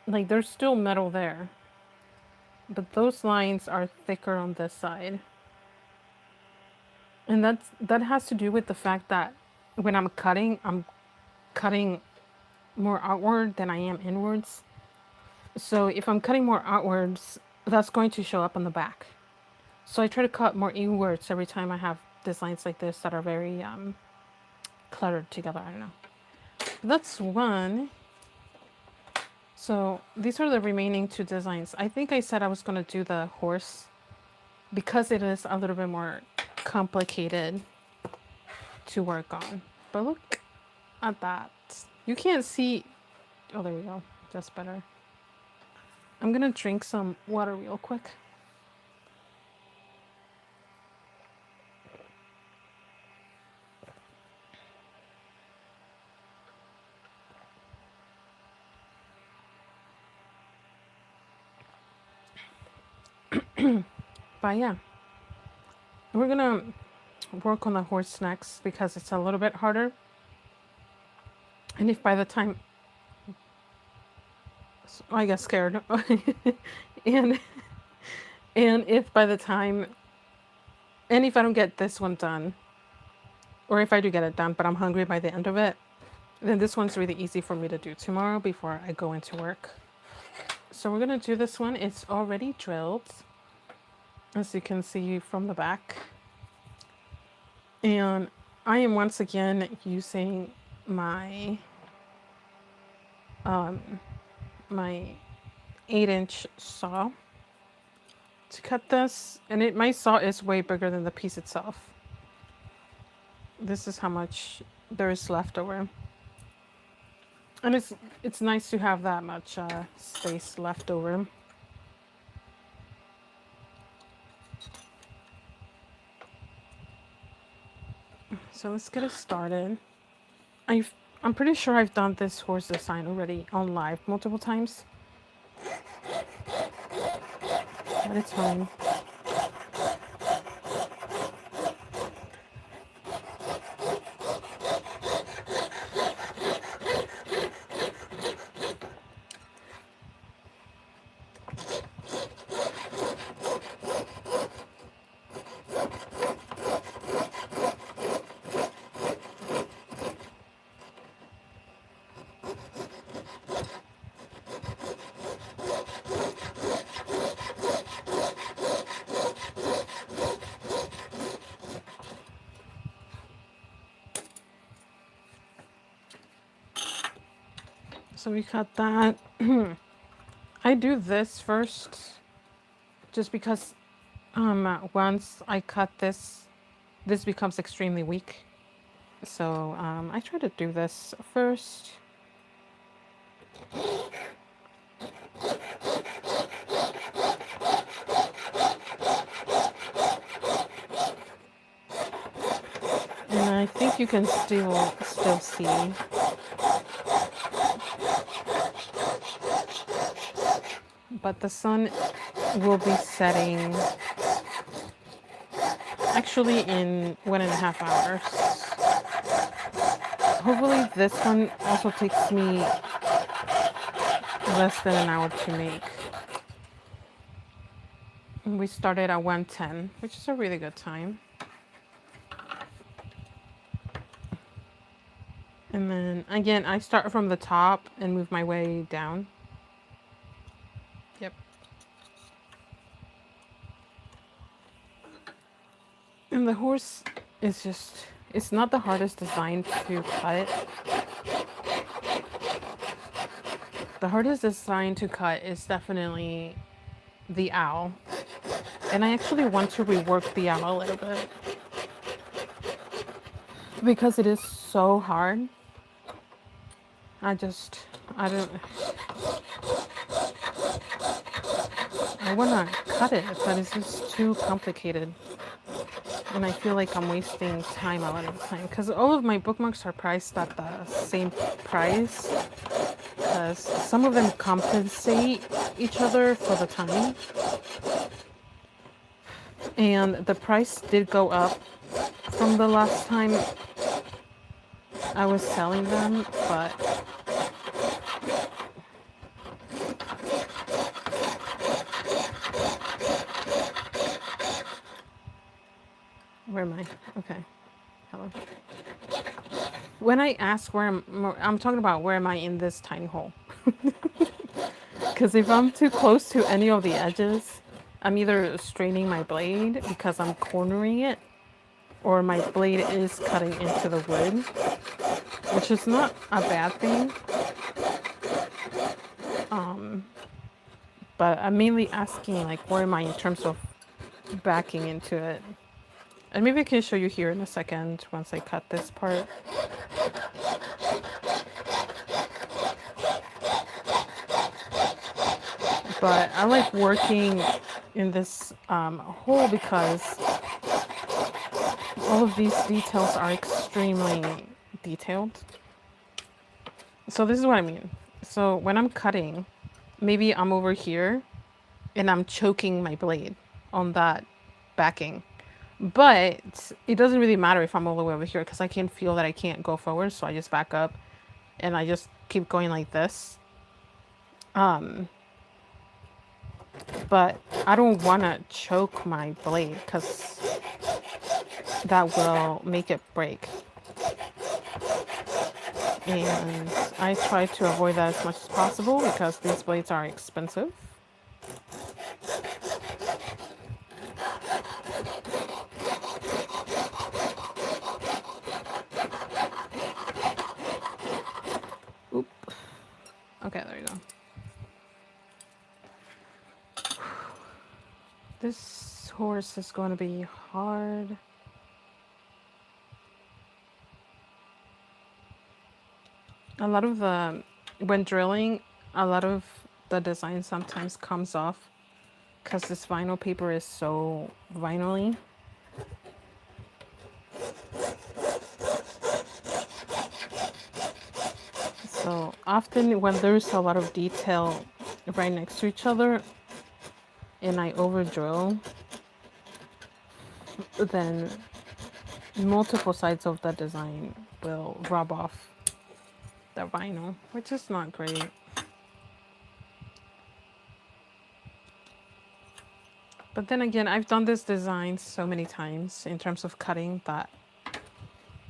S1: like there's still metal there, but those lines are thicker on this side. And that has to do with the fact that when I'm cutting more outward than I am inwards. So if I'm cutting more outwards, that's going to show up on the back. So I try to cut more inwards every time I have designs like this that are very cluttered together. I don't know. That's one. So these are the remaining two designs. I think I said I was going to do the horse because it is a little bit more complicated to work on. But look at that. You can't see. Oh, there we go. That's better. I'm going to drink some water real quick. But yeah, we're gonna work on the horse next because it's a little bit harder. And if by the time I get scared, and if by the time, and if I don't get this one done, or if I do get it done, but I'm hungry by the end of it, then this one's really easy for me to do tomorrow before I go into work. So we're gonna do this one. It's already drilled, as you can see from the back. And I am once again using my my 8-inch saw to cut this, and my saw is way bigger than the piece itself. This is how much there is left over, and it's nice to have that much space left over. So let's get it started. I'm pretty sure I've done this horse design already on live multiple times, but it's fine. So we cut that. I do this first just because once I cut this, this becomes extremely weak. So I try to do this first. And I think you can still see. But the sun will be setting actually in 1.5 hours. Hopefully this one also takes me less than an hour to make. We started at 1:10, which is a really good time. And then again, I start from the top and move my way down. Yep. And the horse is just, it's not the hardest design to cut. The hardest design to cut is definitely the owl. And I actually want to rework the owl a little bit because it is so hard. I don't, I want to cut it, but it's just too complicated. And I feel like I'm wasting time a lot of the time because all of my bookmarks are priced at the same price because some of them compensate each other for the time. And the price did go up from the last time I was selling them, but where am I? Okay. Hello. When I ask where I'm talking about where am I in this tiny hole. Because if I'm too close to any of the edges, I'm either straining my blade because I'm cornering it, or my blade is cutting into the wood, which is not a bad thing. But I'm mainly asking like where am I in terms of backing into it. And maybe I can show you here in a second once I cut this part. But I like working in this hole because all of these details are extremely detailed. So this is what I mean. So when I'm cutting, maybe I'm over here and I'm choking my blade on that backing. But it doesn't really matter if I'm all the way over here because I can feel that I can't go forward. So I just back up and I just keep going like this. But I don't want to choke my blade because that will make it break. And I try to avoid that as much as possible because these blades are expensive. Oop. Okay, there you go. This horse is going to be hard. A lot of the, when drilling, a lot of the design sometimes comes off because this vinyl paper is so vinyl-y. So often when there's a lot of detail right next to each other and I over drill, then multiple sides of the design will rub off the vinyl, which is not great. But then again, I've done this design so many times in terms of cutting that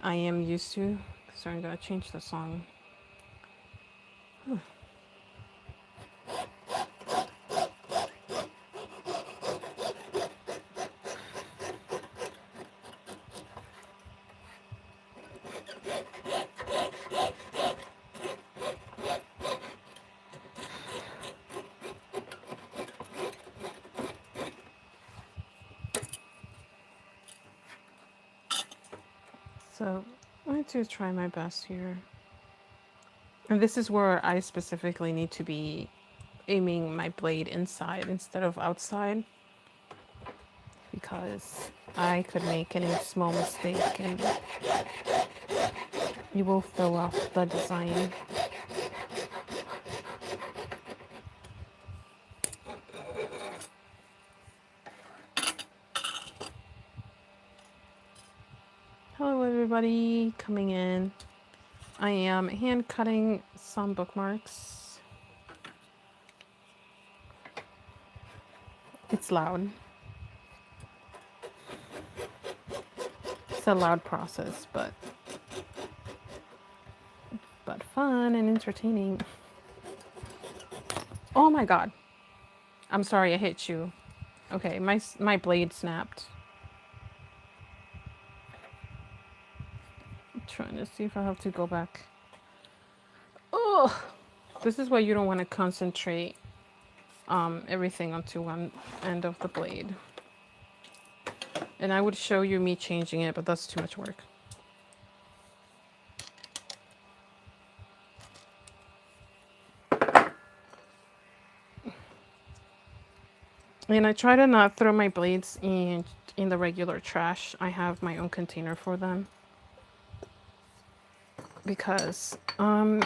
S1: I am used to. So I'm gonna change the song. So I need to try my best here. And this is where I specifically need to be aiming my blade inside instead of outside, because I could make any small mistake and you will throw off the design. Hello everybody coming in. I am hand cutting some bookmarks. It's loud. It's a loud process, but fun and entertaining. Oh my god. I'm sorry I hit you. Okay, my blade snapped. I'm trying to see if I have to go back. Oh, this is why you don't want to concentrate everything onto one end of the blade. And I would show you me changing it, but that's too much work. And I try to not throw my blades in the regular trash. I have my own container for them. Because you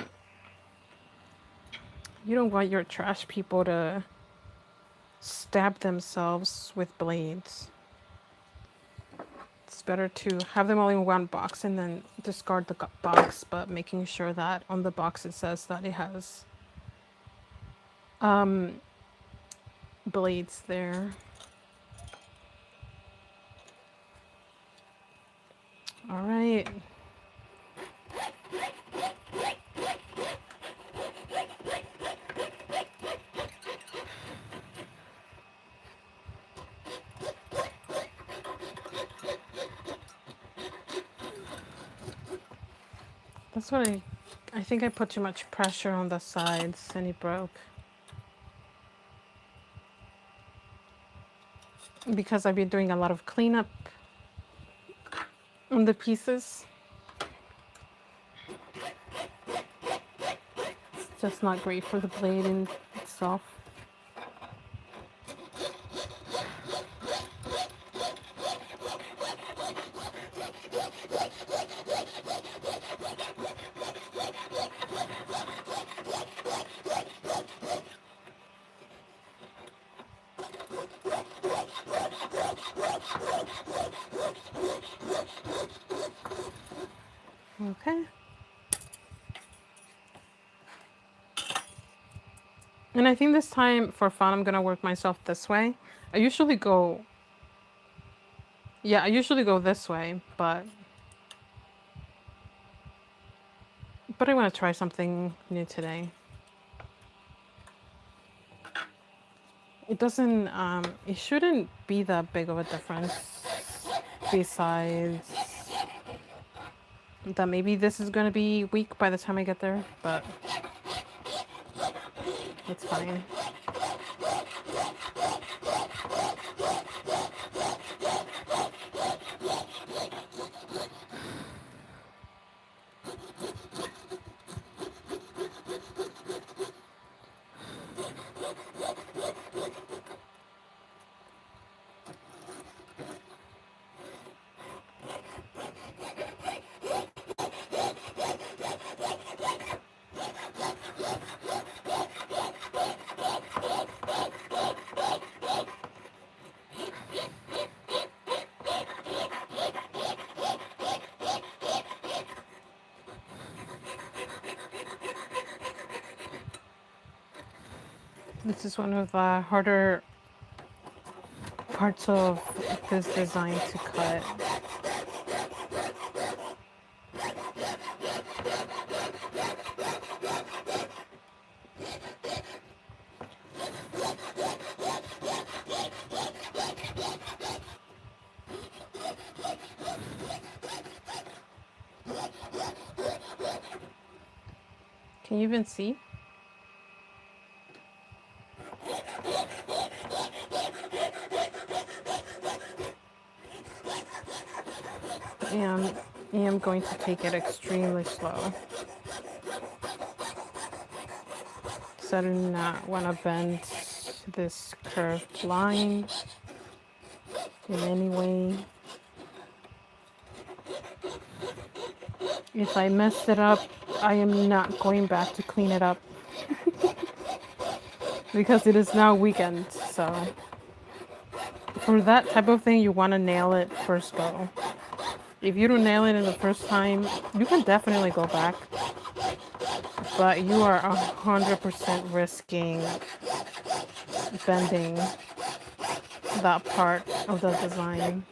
S1: don't want your trash people to stab themselves with blades. It's better to have them all in one box and then discard the box, but making sure that on the box it says that it has blades there. All right. That's what I think I put too much pressure on the sides and it broke. Because I've been doing a lot of cleanup on the pieces. It's just not great for the blade in itself. Okay. And I think this time, for fun, I'm gonna work myself this way. I usually go... Yeah, I usually go this way, but I want to try something new today. It doesn't... it shouldn't be that big of a difference. Besides... that maybe this is gonna be weak by the time I get there, but... it's fine. This is one of the harder parts of this design to cut. Can you even see? And I am going to take it extremely slow. So I do not want to bend this curved line in any way. If I messed it up, I am not going back to clean it up because it is now weekend. So for that type of thing, you want to nail it first go. If you don't nail it in the first time, you can definitely go back, but you are 100% risking bending that part of the design.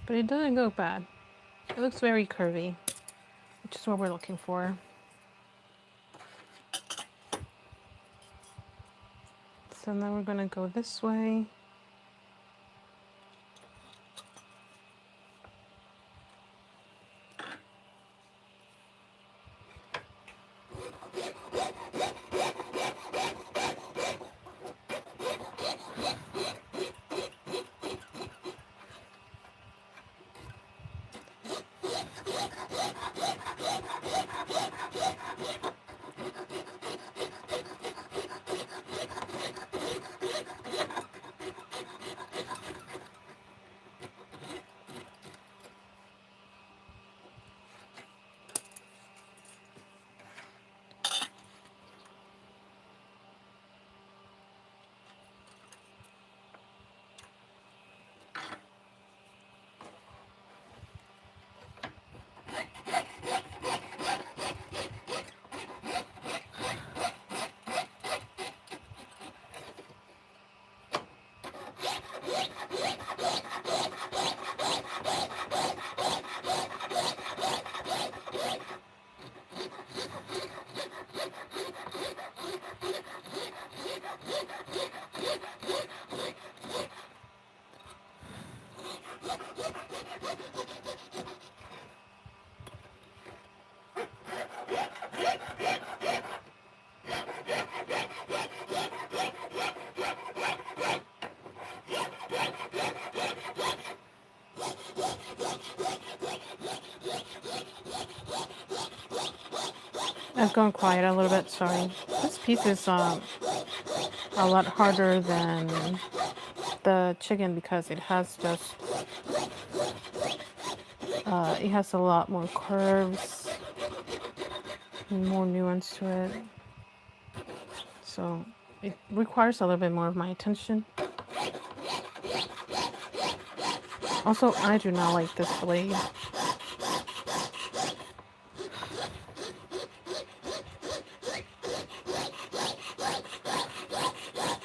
S1: But it doesn't go bad. It looks very curvy, which is what we're looking for. So now we're gonna go this way. I've gone quiet a little bit, sorry. This piece is a lot harder than the chicken because it has just, it has a lot more curves and more nuance to it. So it requires a little bit more of my attention. Also, I do not like this blade.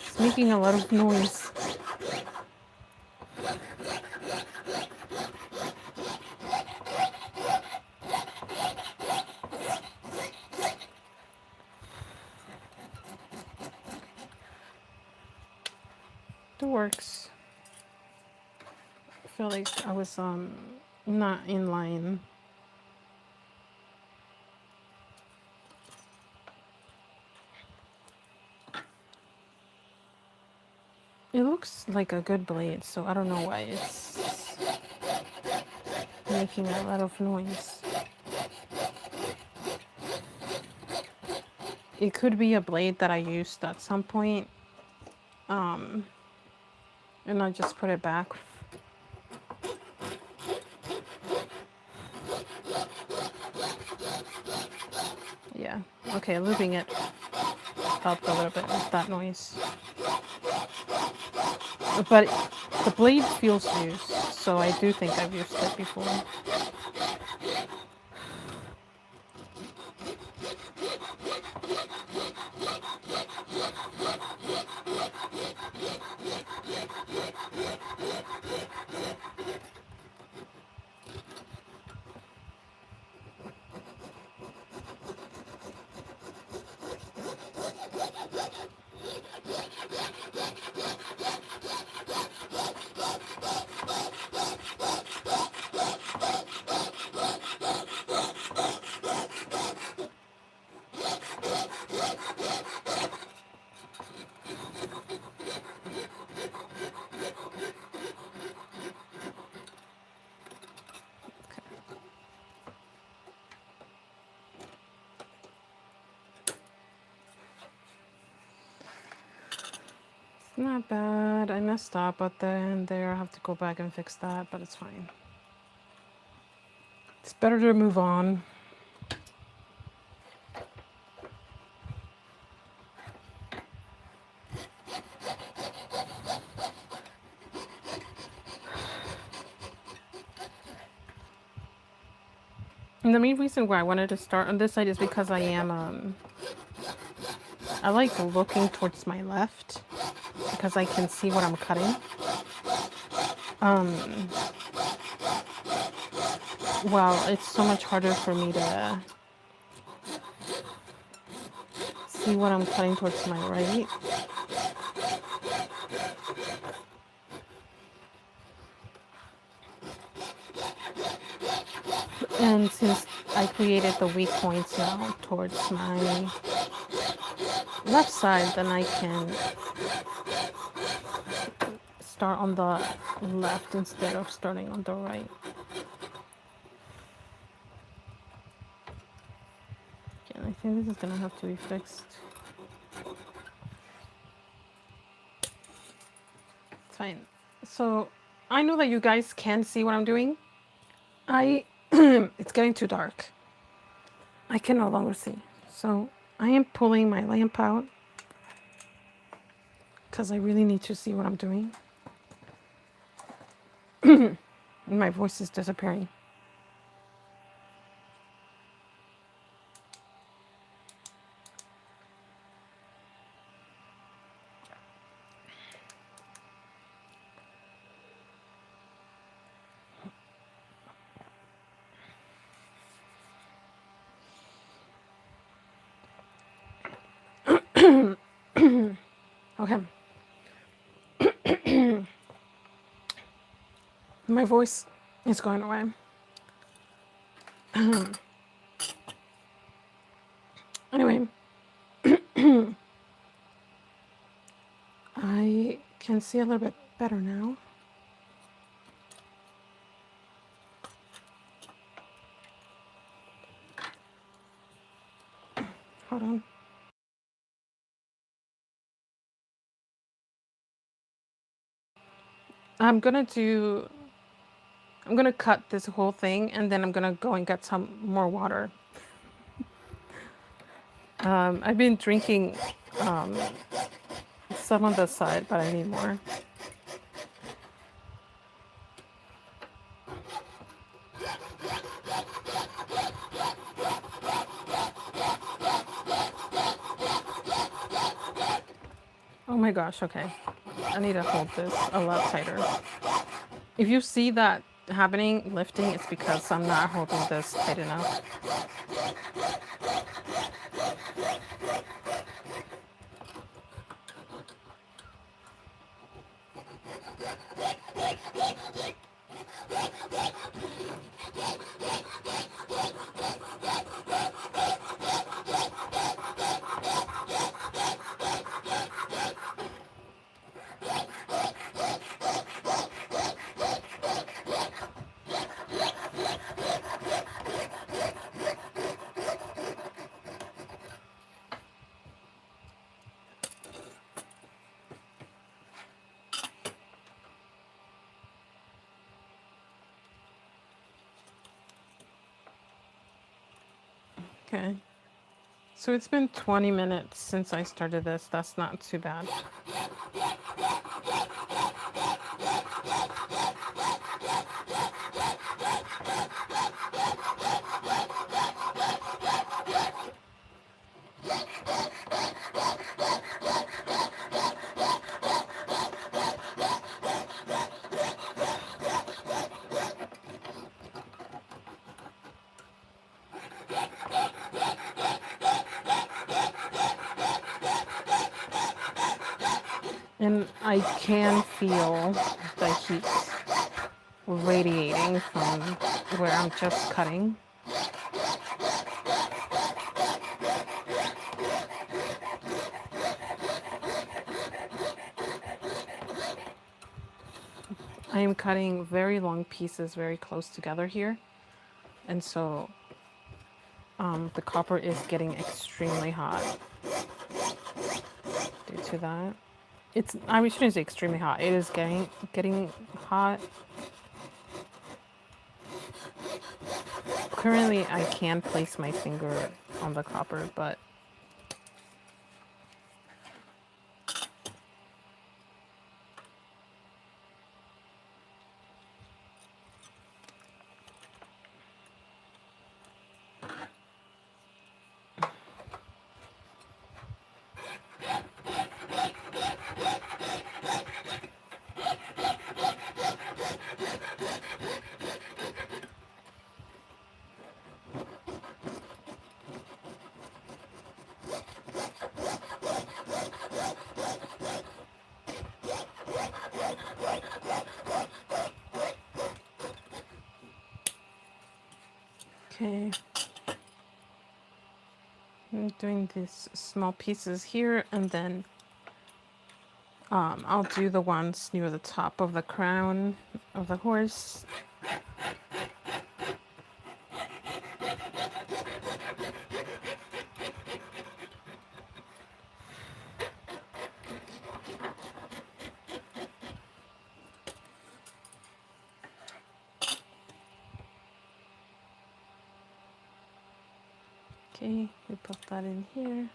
S1: It's making a lot of noise. It works. I feel like I was not in line. It looks like a good blade, so I don't know why it's making a lot of noise. It could be a blade that I used at some point, and I just put it back. Yeah, okay, looping it helped a little bit with that noise. But the blade feels used, so I do think I've used it before. Not bad. I messed up, but then there I have to go back and fix that, but it's fine. It's better to move on. And the main reason why I wanted to start on this side is because I like looking towards my left because I can see what I'm cutting. Well, it's so much harder for me to see what I'm cutting towards my right. And since I created the weak points now towards my left side, then I can start on the left instead of starting on the right. Okay, I think this is gonna have to be fixed. It's fine. So I know that you guys can see what I'm doing. It's getting too dark. I can no longer see. So I am pulling my lamp out because I really need to see what I'm doing. My voice is disappearing. Okay. My voice is going away. Anyway, I can see a little bit better now. Hold on. I'm gonna cut this whole thing and then I'm gonna go and get some more water. I've been drinking some on the side, but I need more. Oh my gosh, okay. I need to hold this a lot tighter. If you see that happening, lifting, it's because I'm not holding this tight enough. Okay. So it's been 20 minutes since I started this. That's not too bad. And I can feel the heat radiating from where I'm just cutting. I am cutting very long pieces very close together here. And so the copper is getting extremely hot due to that. It's, I shouldn't say extremely hot. It is getting hot. Currently, I can place my finger on the copper, but okay. I'm doing these small pieces here, and then I'll do the ones near the top of the crown of the horse. Okay, we put that in here.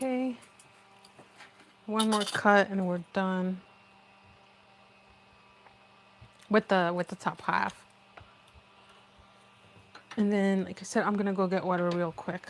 S1: Okay, one more cut and we're done with the top half. And then, like I said, I'm gonna go get water real quick.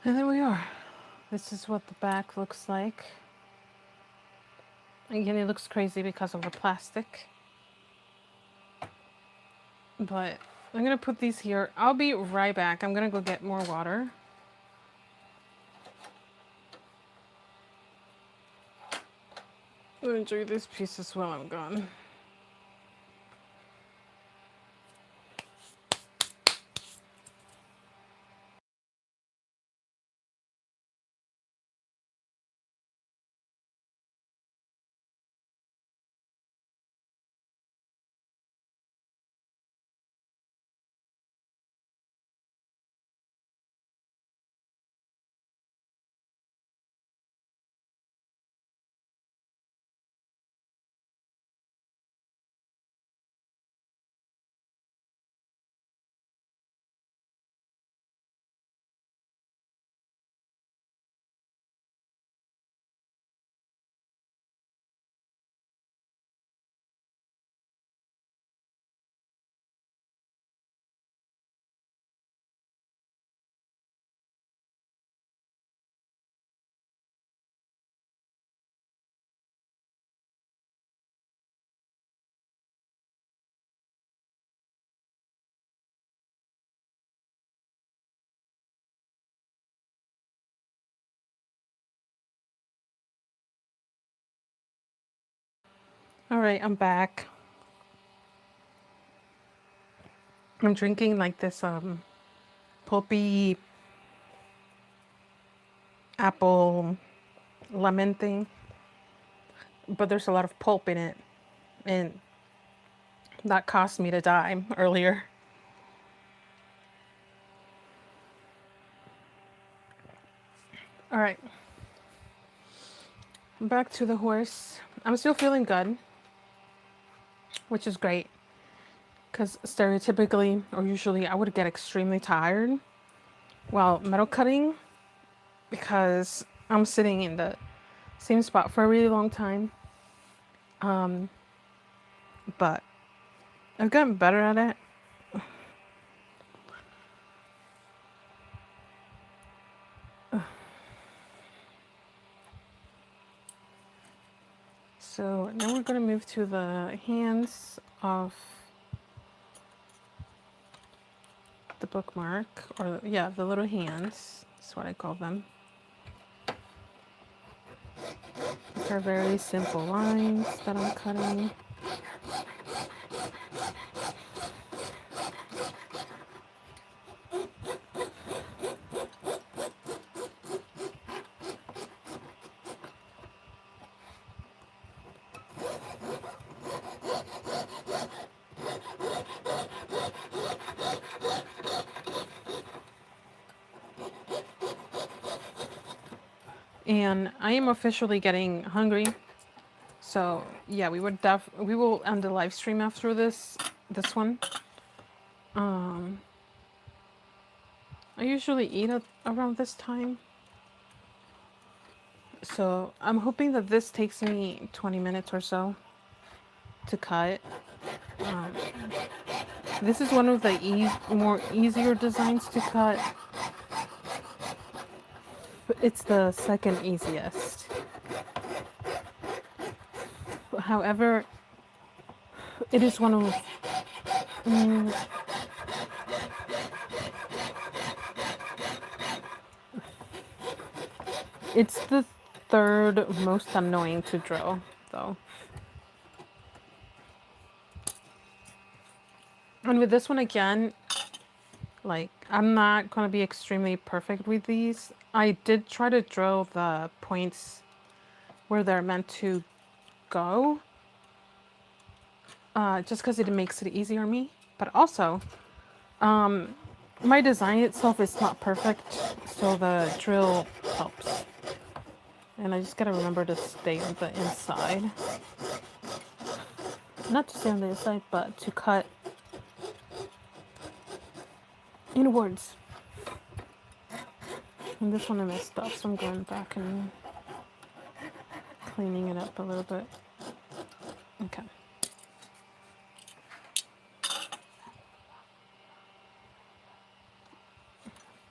S1: And there we are. This is what the back looks like. Again, it looks crazy because of the plastic. But I'm gonna put these here. I'll be right back. I'm gonna go get more water. I'll enjoy these pieces while I'm gone. All right, I'm back. I'm drinking like this pulpy apple lemon thing, but there's a lot of pulp in it, and that cost me to die earlier. All right, back to the horse. I'm still feeling good, which is great because stereotypically or usually I would get extremely tired while metal cutting because I'm sitting in the same spot for a really long time. But I've gotten better at it. So now we're going to move to the hands of the bookmark, or yeah, the little hands. That's what I call them. These are very simple lines that I'm cutting. And I am officially getting hungry. So yeah, we will end the live stream after this one. I usually eat at around this time. So I'm hoping that this takes me 20 minutes or so to cut. This is one of the more easier designs to cut. But it's the second easiest. However, it is one of it's the third most annoying to drill, though. And with this one again, like, I'm not going to be extremely perfect with these. I did try to drill the points where they're meant to go, just because it makes it easier on me. But also, my design itself is not perfect, so the drill helps. And I just gotta remember to stay on the inside. Not to stay on the inside, but to cut inwards. And this one I messed up, so I'm going back and cleaning it up a little bit. Okay.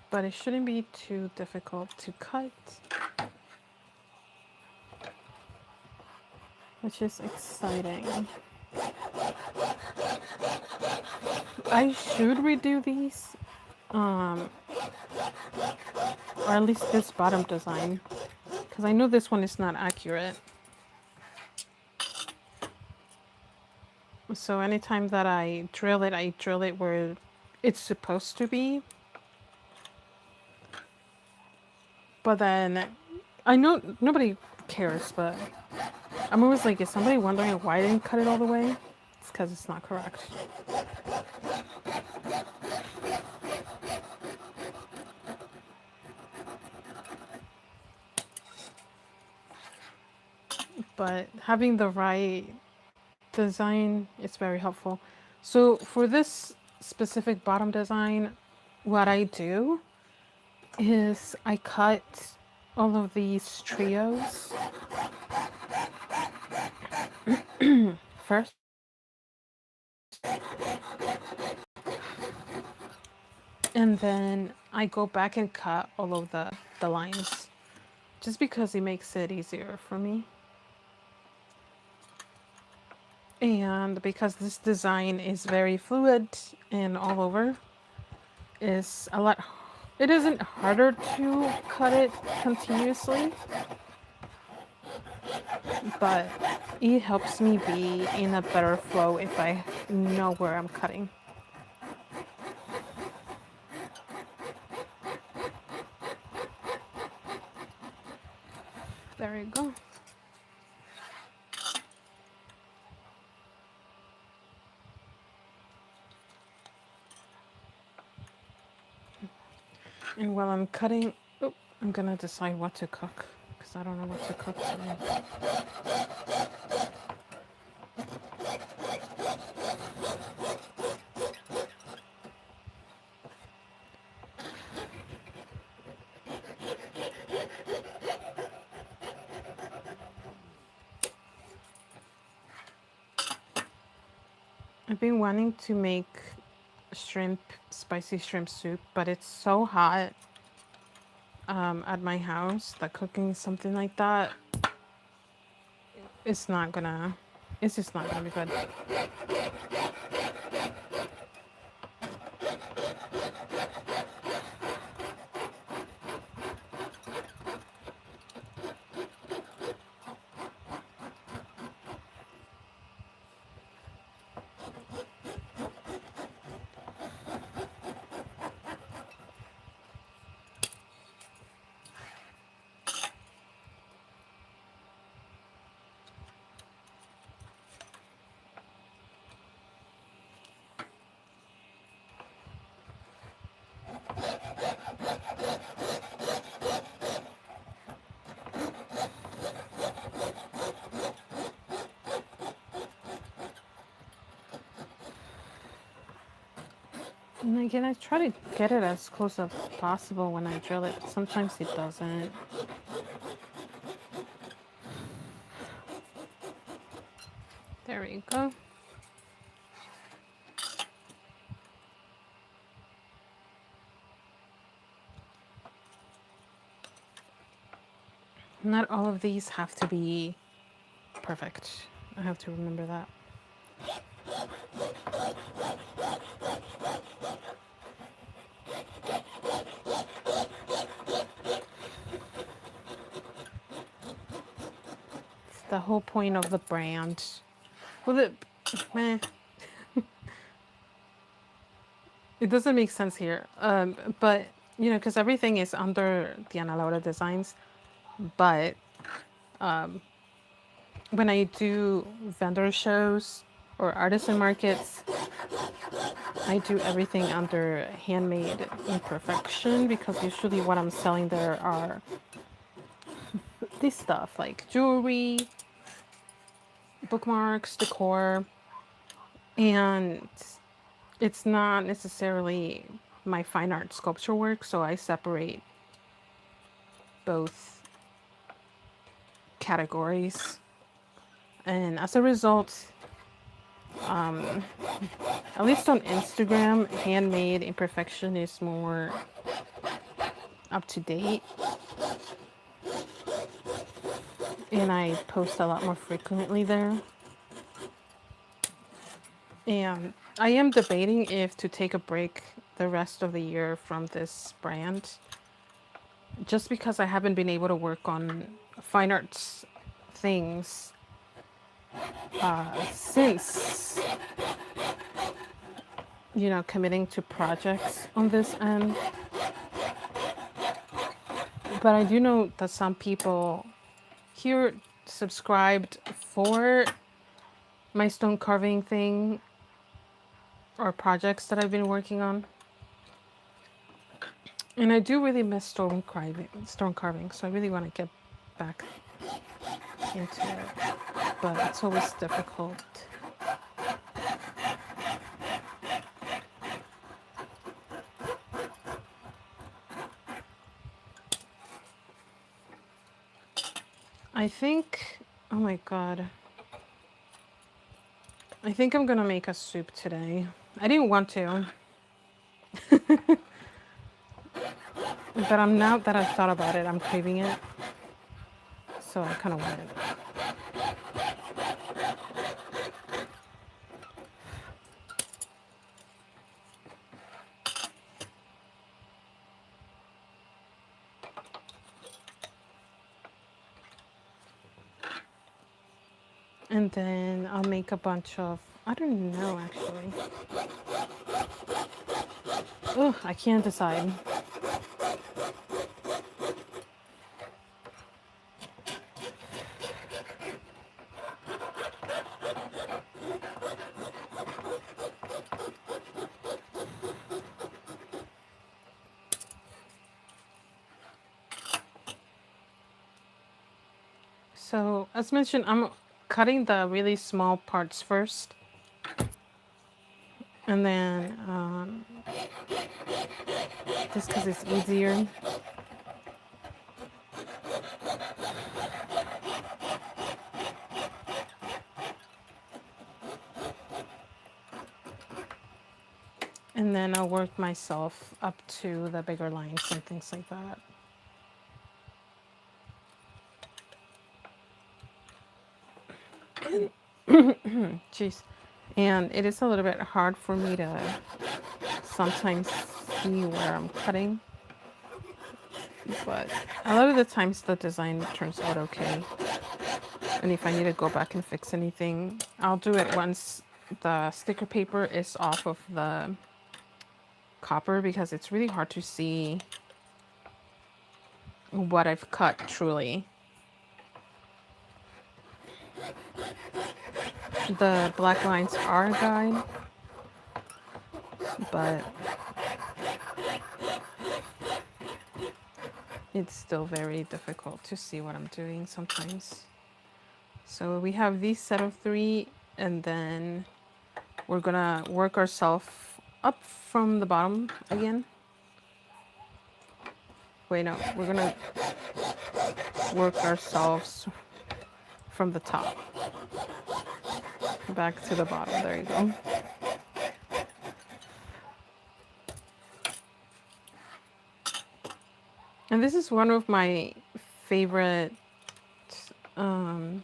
S1: But it shouldn't be too difficult to cut, which is exciting. I should redo these, or at least this bottom design, because I know this one is not accurate. So anytime that I drill it where it's supposed to be. But then, I know nobody cares, but I'm always like, is somebody wondering why I didn't cut it all the way? It's because it's not correct. But having the right design is very helpful. So for this specific bottom design, what I do is I cut all of these trios first. And then I go back and cut all of the lines just because it makes it easier for me. And because this design is very fluid and all over, is a lot. It isn't harder to cut it continuously, but it helps me be in a better flow if I know where I'm cutting. There you go. And while I'm cutting, I'm gonna decide what to cook because I don't know what to cook today. I've been wanting to make shrimp, spicy shrimp soup, but it's so hot at my house that cooking something like that, it's not gonna, it's just not gonna be good. And again, I try to get it as close as possible when I drill it. Sometimes it doesn't. There we go. Not all of these have to be perfect. I have to remember that. It's the whole point of the brand. Well, meh, it doesn't make sense here. But you know, because everything is under the Ana Laura Designs. But when I do vendor shows or artisan markets, I do everything under Handmade Imperfection, because usually what I'm selling there are this stuff like jewelry, bookmarks, decor, and it's not necessarily my fine art sculpture work, so I separate both categories. And as a result, at least on Instagram, Handmade Imperfection is more up to date. And I post a lot more frequently there. And I am debating if to take a break the rest of the year from this brand, just because I haven't been able to work on fine arts things since, you know, committing to projects on this end. But I do know that some people here subscribed for my stone carving thing or projects that I've been working on. And I do really miss stone carving, so I really want to get back into it. But it's always difficult. I think, oh my god. I think I'm gonna make a soup today. I didn't want to. But now that I've thought about it, I'm craving it. So I kind of want it. And then I'll make a bunch of, I don't know actually. Ugh, I can't decide. So as mentioned, I'm cutting the really small parts first. And then just because it's easier. And then I'll work myself up to the bigger lines and things like that. Jeez. And it is a little bit hard for me to sometimes see where I'm cutting, but a lot of the times the design turns out okay. And if I need to go back and fix anything, I'll do it once the sticker paper is off of the copper, because it's really hard to see what I've cut truly. The black lines are a guide, but it's still very difficult to see what I'm doing sometimes. So we have these set of 3, and then we're gonna work ourselves up from the bottom again. Wait, no, we're gonna work ourselves from the top back to the bottom. There you go. And this is one of my favorite bottom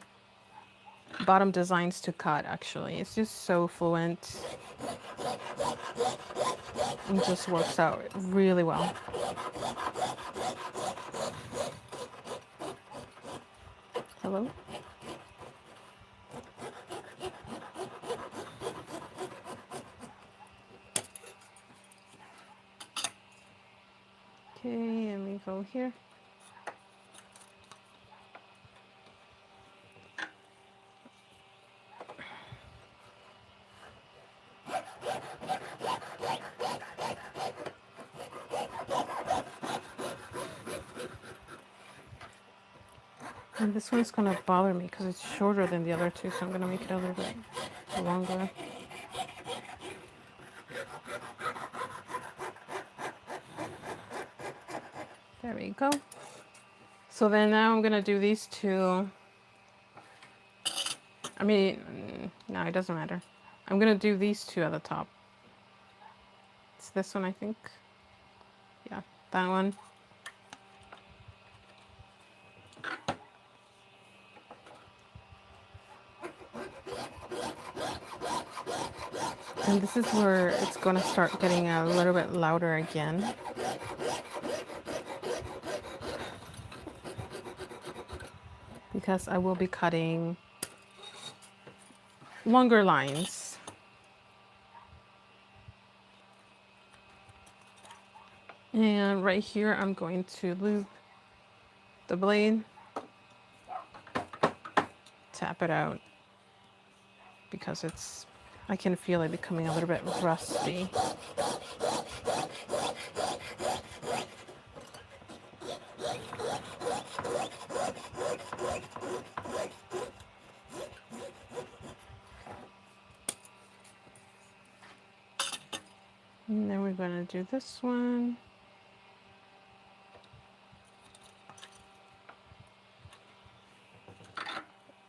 S1: designs to cut, actually. It's just so fluent. It just works out really well. Hello? Okay, and we go here. And this one's gonna bother me because it's shorter than the other two, so I'm gonna make it a little bit longer. There we go. So then now I'm gonna do these two. I mean, no, it doesn't matter. I'm gonna do these two at the top. It's this one, I think. Yeah, that one. And this is where it's gonna start getting a little bit louder again. Because I will be cutting longer lines. And right here, I'm going to loop the blade, tap it out, because I can feel it becoming a little bit rusty. And then we're going to do this one.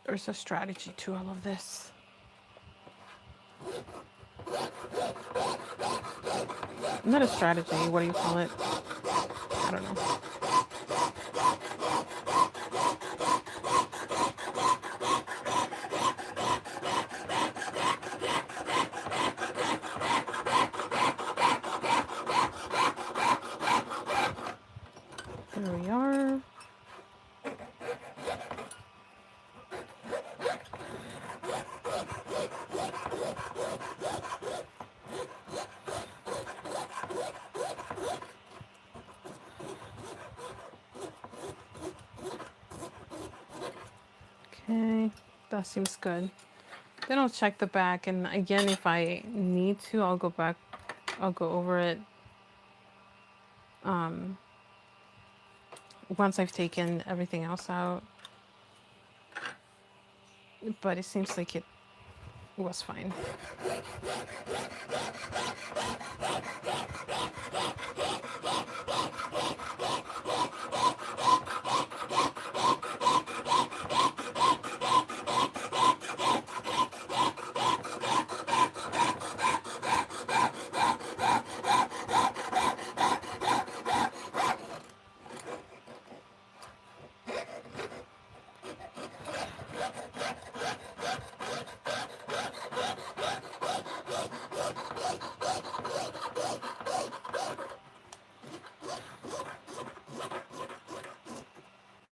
S1: There's a strategy to all of this. Not a strategy, what do you call it? I don't know. There we are. Okay, that seems good. Then I'll check the back, and again, if I need to, I'll go back, I'll go over it once I've taken everything else out. But it seems like it was fine.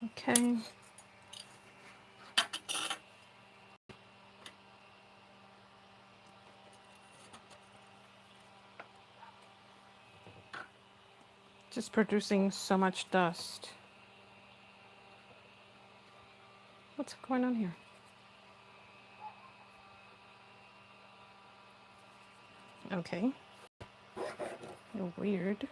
S1: Okay. Just producing so much dust. What's going on here? Okay. Weird.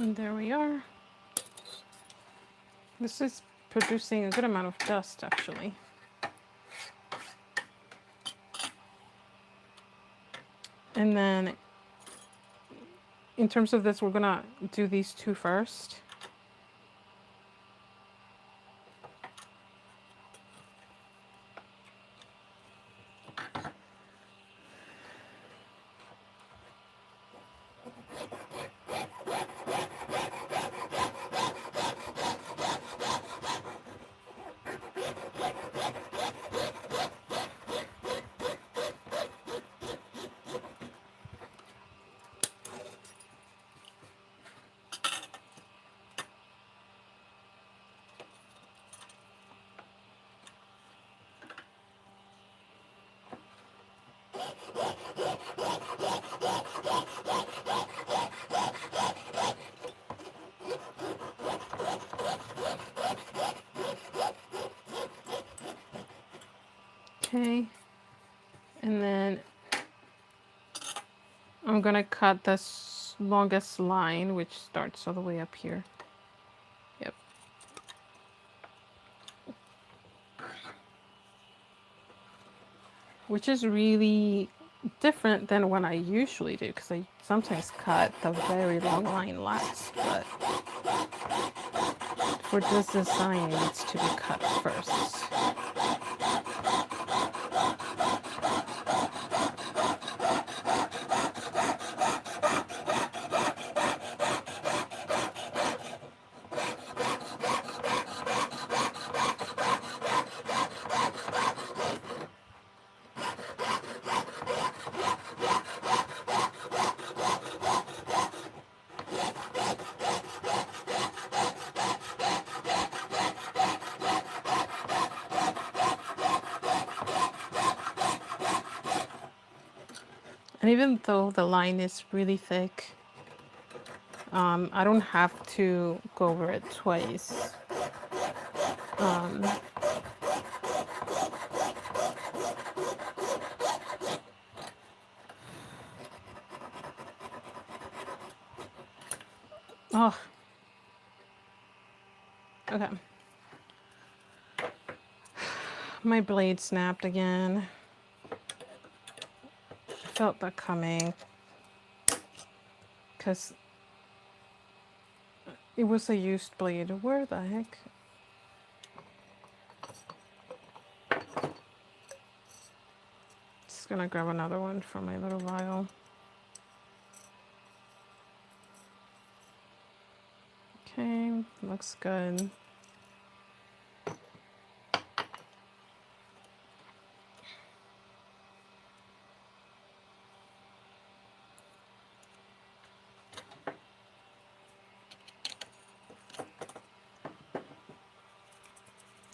S1: And there we are. This is producing a good amount of dust, actually. And then in terms of this, we're gonna do these two first. Okay. And then I'm gonna cut this longest line, which starts all the way up here. Yep. Which is really different than what I usually do, because I sometimes cut the very long line last, but for this design it needs to be cut first. And even though the line is really thick, I don't have to go over it twice. Oh, okay. My blade snapped again. I felt that coming because it was a used blade. Where the heck? Just gonna grab another one for my little vial. Okay, looks good.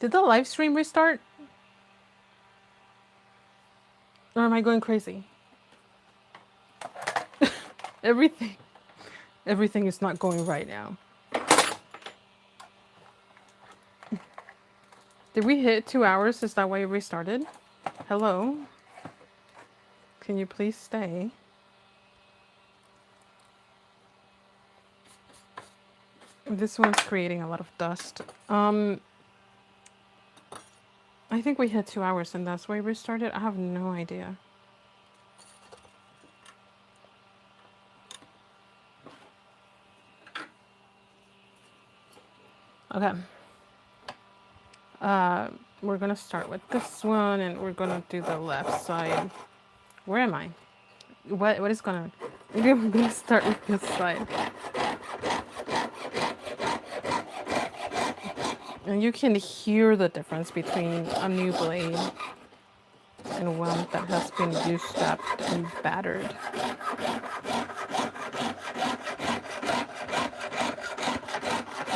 S1: Did the live stream restart? Or am I going crazy? Everything is not going right now. Did we hit 2 hours? Is that why it restarted? Hello? Can you please stay? This one's creating a lot of dust. I think we hit 2 hours and that's why it restarted. I have no idea. Okay. Uh, we're gonna start with this one, and we're gonna do the left side. Where am I? What is gonna? I'm gonna start with this side, and you can hear the difference between a new blade and one that has been used up and battered.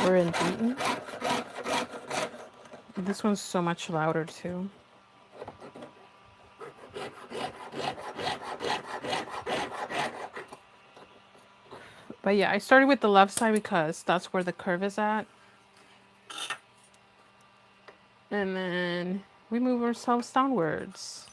S1: Or in beaten. This one's so much louder too. But yeah, I started with the left side because that's where the curve is at. And then we move ourselves downwards.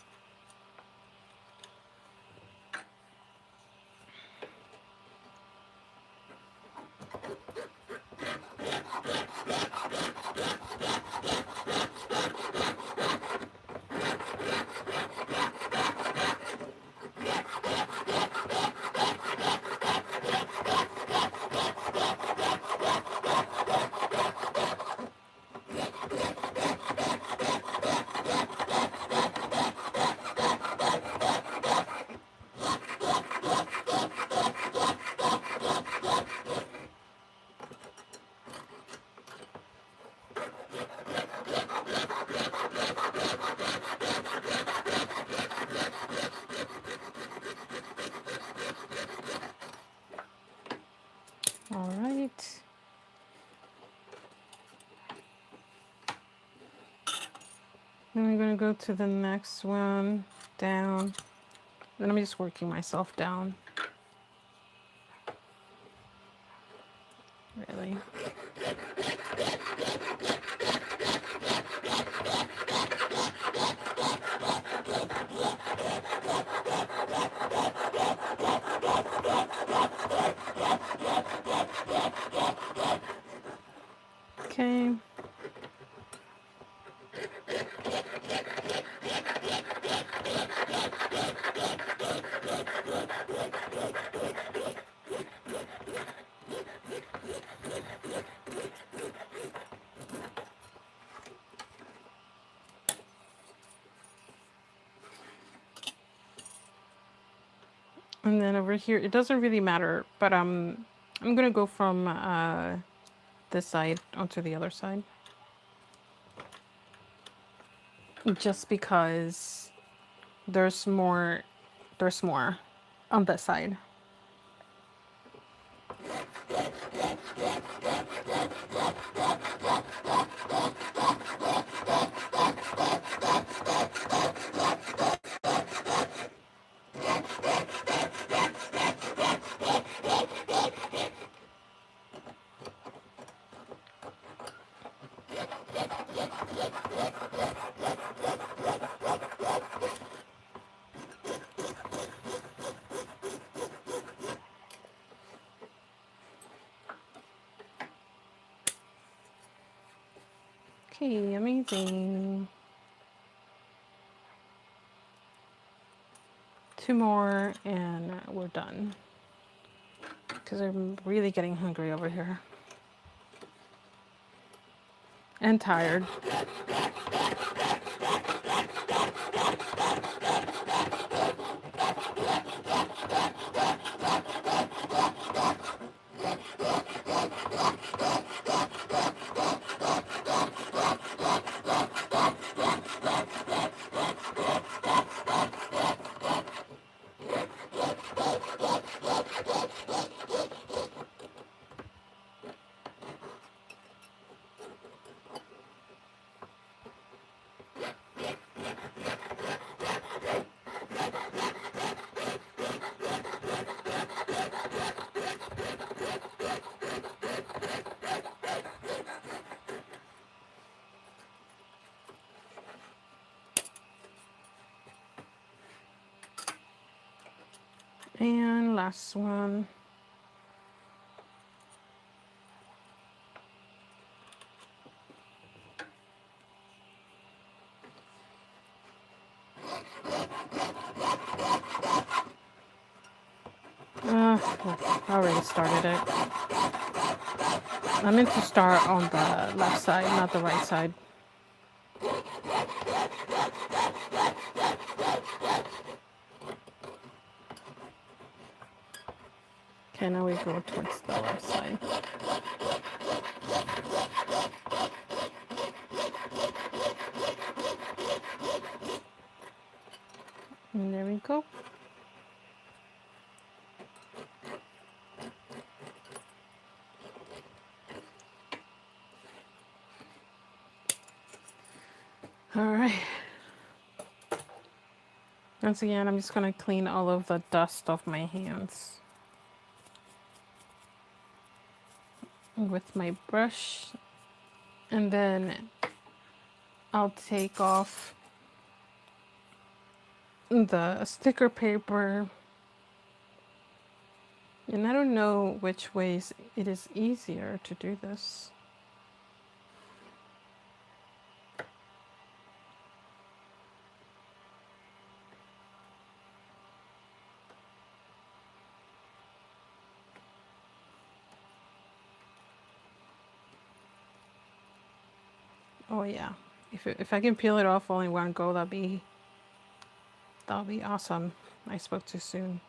S1: All right. Then we're gonna go to the next one, down. Then I'm just working myself down. Really. Okay. And then over here, it doesn't really matter, but I'm gonna go from this side onto the other side. Just because there's more on this side. Okay, amazing. 2 more and we're done. Because I'm really getting hungry over here. And tired. And last one. I already started it. I meant to start on the left side, not the right side. Okay, now we go towards the left side. And there we go. All right. Once again, I'm just gonna clean all of the dust off my hands with my brush, and then I'll take off the sticker paper. And I don't know which ways it is easier to do this. Oh yeah, if I can peel it off all in one go, that'll be awesome. I spoke too soon.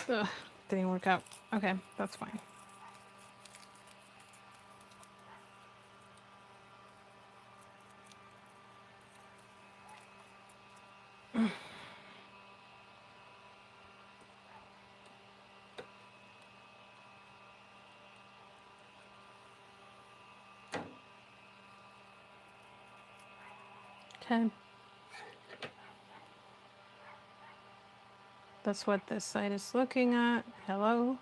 S1: Ugh, didn't work out. Okay, that's fine. Okay. That's what this side is looking at. Hello.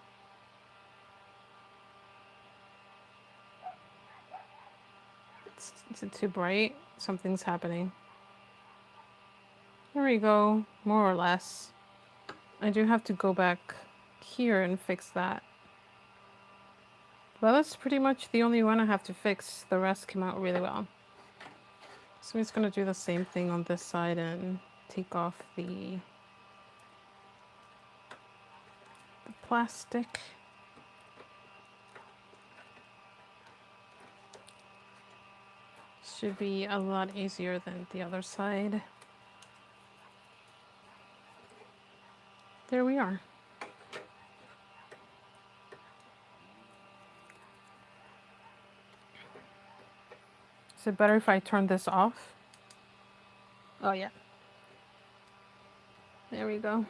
S1: Is it too bright? Something's happening. There we go, more or less. I do have to go back here and fix that. Well, that's pretty much the only one I have to fix. The rest came out really well. So I'm just gonna do the same thing on this side and take off the plastic. Should be a lot easier than the other side. There we are. Is it better if I turn this off? Oh yeah. There we go.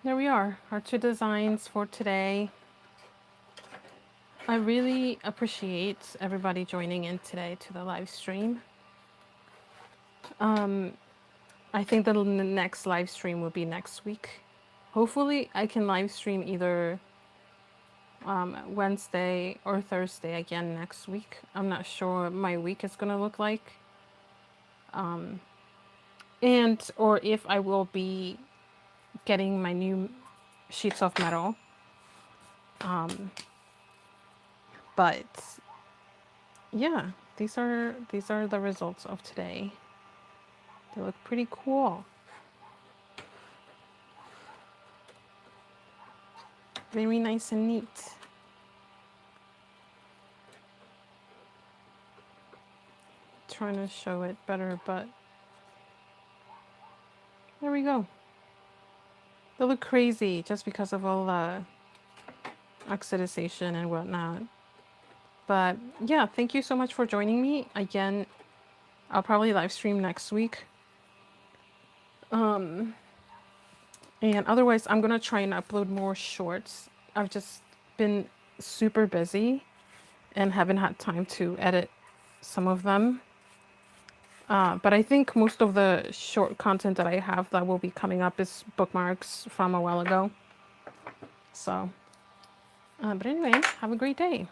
S1: There we are, our 2 designs for today. I really appreciate everybody joining in today to the live stream. I think the next live stream will be next week. Hopefully I can live stream either Wednesday or Thursday again next week. I'm not sure what my week is gonna look like. Or if I will be getting my new sheets of metal. But yeah, these are the results of today. They look pretty cool. Very nice and neat. Trying to show it better, but there we go. They look crazy just because of all the oxidization and whatnot. But yeah, thank you so much for joining me. Again, I'll probably live stream next week. And otherwise, I'm gonna try and upload more shorts. I've just been super busy and haven't had time to edit some of them. But I think most of the short content that I have that will be coming up is bookmarks from a while ago. So, but anyway, have a great day.